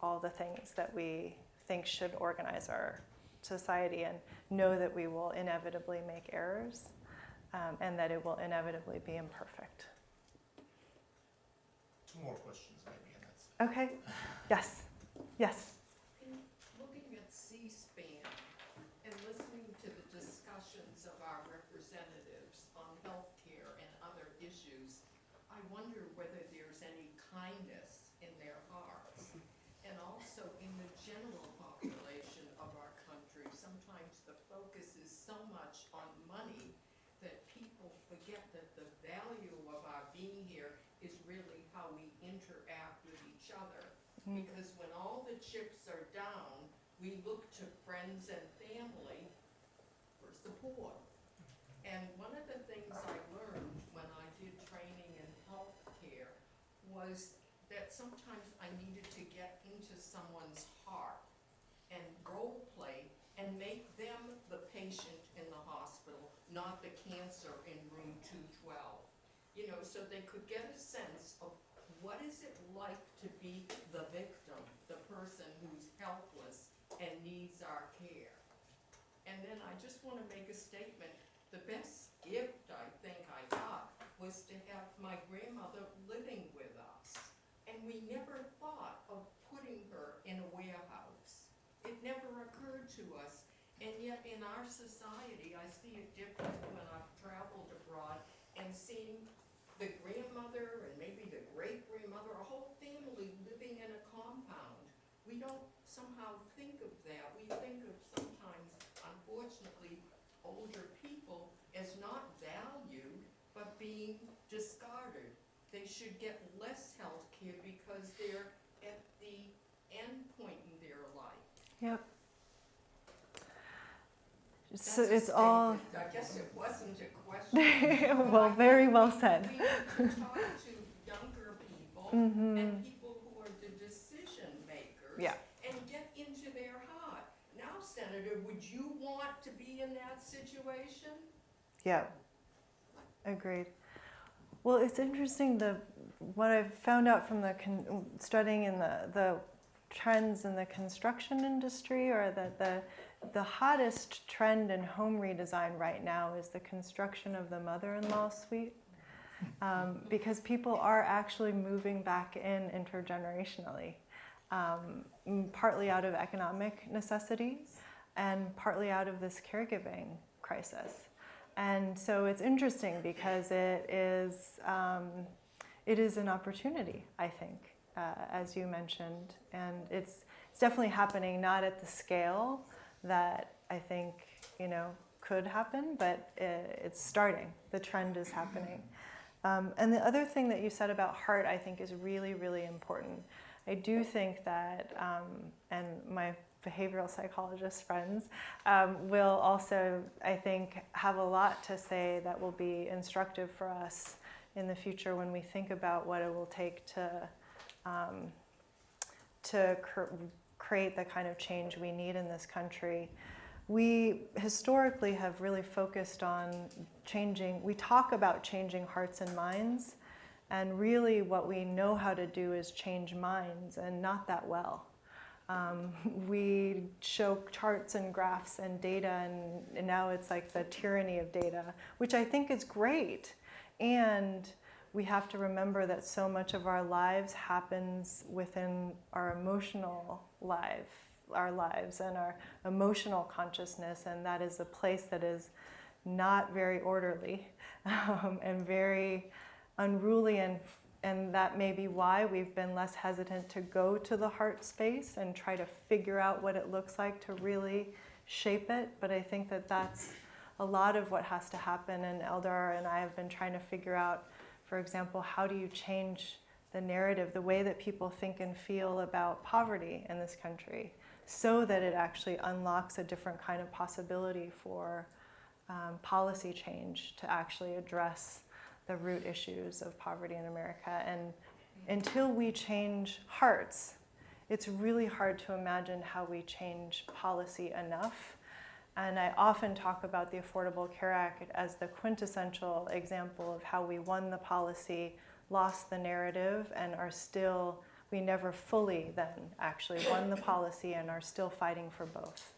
all the things that we think should organize our society, and know that we will inevitably make errors, and that it will inevitably be imperfect. 2 more questions maybe, and that's Okay. Yes. Yes. Looking at C-SPAN and listening to the discussions of our representatives on healthcare and other issues, I wonder whether there's any kindness in their hearts. And also in the general population of our country, sometimes the focus is so much on money that people forget that the value of our being here is really how we interact with each other. Because when all the chips are down, we look to friends and family for support. And one of the things I learned when I did training in healthcare was that sometimes I needed to get into someone's heart and role play and make them the patient in the hospital, not the cancer in room 212. You know, so they could get a sense of what is it like to be the victim, the person who's helpless and needs our care. And then I just want to make a statement. The best gift I think I got was to have my grandmother living with us. And we never thought of putting her in a warehouse. It never occurred to us. And yet in our society, I see a difference when I've traveled abroad and seeing the grandmother and maybe the great-grandmother, a whole family living in a compound. We don't somehow think of that. We think of sometimes, unfortunately, older people as not valued, but being discarded. They should get less health care because they're at the end point in their life. Yep. So it's all. I guess it wasn't a question. Well, very well said. We need to talk to younger people and people who are the decision makers, Yeah. and get into their heart. Now, Senator, would you want to be in that situation? Yeah. Agreed. Well, it's interesting. What I've found out from studying in the trends in the construction industry, or that the hottest trend in home redesign right now is the construction of the mother-in-law suite, because people are actually moving back in intergenerationally, partly out of economic necessity and partly out of this caregiving crisis. And so it's interesting because it is an opportunity, I think, as you mentioned, and it's definitely happening, not at the scale that I think could happen, but it's starting. The trend is happening. And the other thing that you said about heart, I think, is really, really important. I do think that, and my behavioral psychologist friends will also, I think, have a lot to say that will be instructive for us in the future when we think about what it will take to create the kind of change we need in this country. We historically have really focused on changing, we talk about changing hearts and minds, And really what we know how to do is change minds, and not that well. We show charts and graphs and data, and now it's like the tyranny of data, which I think is great. And we have to remember that so much of our lives happens within our emotional our lives and our emotional consciousness, and that is a place that is not very orderly and very unruly, and that may be why we've been less hesitant to go to the heart space and try to figure out what it looks like to really shape it. But I think that that's a lot of what has to happen, and Eldar and I have been trying to figure out, for example, how do you change the narrative, the way that people think and feel about poverty in this country, so that it actually unlocks a different kind of possibility for policy change to actually address the root issues of poverty in America. And until we change hearts, it's really hard to imagine how we change policy enough. And I often talk about the Affordable Care Act as the quintessential example of how we won the policy, lost the narrative, and are still, we never fully then actually won the policy and are still fighting for both.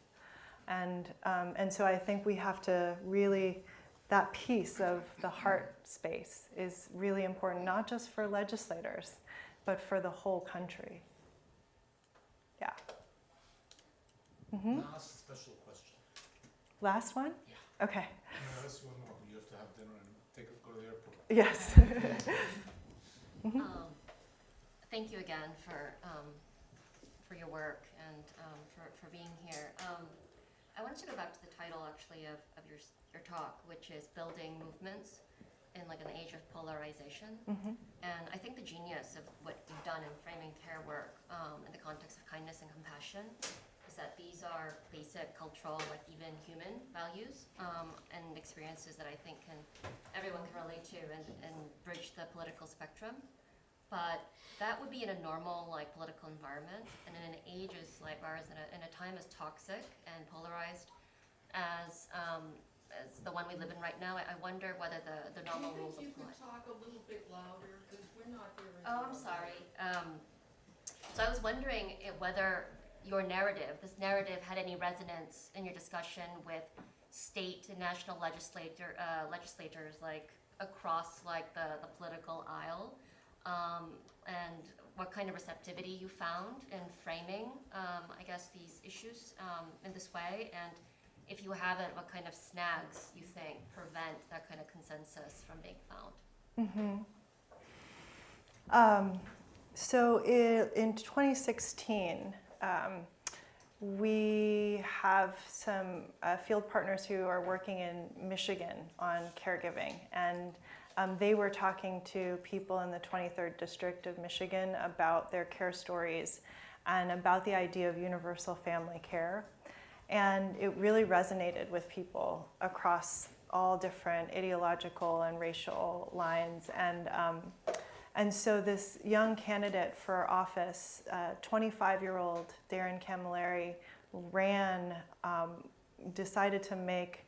And so I think we have to really, that piece of the heart space is really important, not just for legislators, but for the whole country. Yeah. Mm-hmm. Last special question. Last one? Yeah. Okay. No, that's one more. You have to have dinner and go to the airport. Yes. Thank you again for your work and for being here. I wanted to go back to the title actually of your talk, which is Building Movements in like an Age of Polarization. Mm-hmm. And I think the genius of what you've done in framing care work in the context of kindness and compassion is that these are basic cultural, like even human values and experiences that I think everyone can relate to and bridge the political spectrum. But that would be in a normal like political environment, and in an age as like ours, in a time as toxic and polarized as the one we live in right now, I wonder whether the normal rules apply. Do you think you could talk a little bit louder, because we're not hearing you? Oh, I'm sorry. So I was wondering whether your narrative, this narrative, had any resonance in your discussion with state and national legislators, like across like the political aisle. And what kind of receptivity you found in framing, I guess, these issues in this way, and if you haven't, what kind of snags you think prevent that kind of consensus from being found? Mm-hmm. So in 2016, we have some field partners who are working in Michigan on caregiving, and they were talking to people in the 23rd District of Michigan about their care stories and about the idea of universal family care. And it really resonated with people across all different ideological and racial lines. And so this young candidate for office, 25-year-old Darren Camilleri, decided to make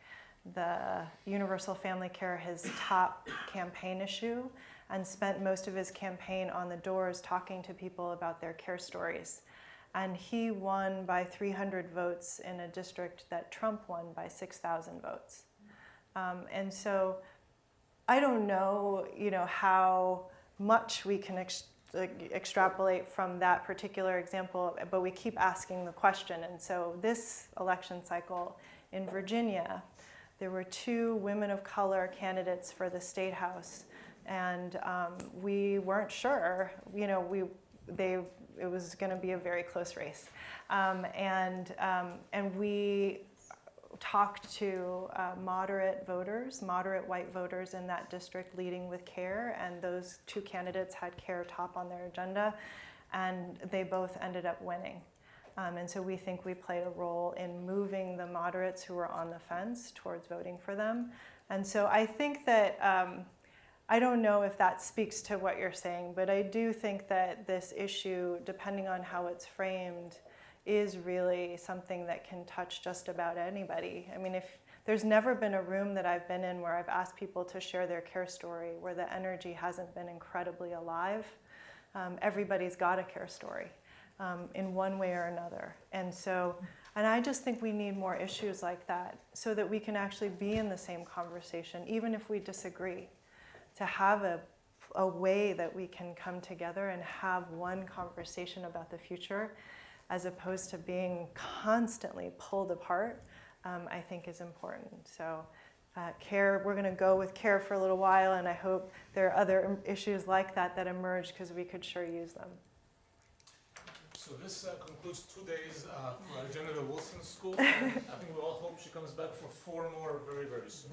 the universal family care his top campaign issue, and spent most of his campaign on the doors talking to people about their care stories. And he won by 300 votes in a district that Trump won by 6,000 votes. And so I don't know, how much we can extrapolate from that particular example, but we keep asking the question. And so this election cycle in Virginia, there were 2 women of color candidates for the state house, and we weren't sure. It was going to be a very close race, and we talked to moderate white voters in that district leading with care, and those 2 candidates had care top on their agenda, and they both ended up winning. And so we think we played a role in moving the moderates who were on the fence towards voting for them. And so I think that, I don't know if that speaks to what you're saying, but I do think that this issue, depending on how it's framed, is really something that can touch just about anybody. I mean, if there's never been a room that I've been in where I've asked people to share their care story where the energy hasn't been incredibly alive. Everybody's got a care story in one way or another. And I just think we need more issues like that so that we can actually be in the same conversation, even if we disagree, to have a way that we can come together and have one conversation about the future as opposed to being constantly pulled apart, I think is important. So care, we're going to go with care for a little while, and I hope there are other issues like that that emerge because we could sure use them. So this concludes 2 days for Alexander Wilson School. I think we all hope she comes back for 4 more very, very soon.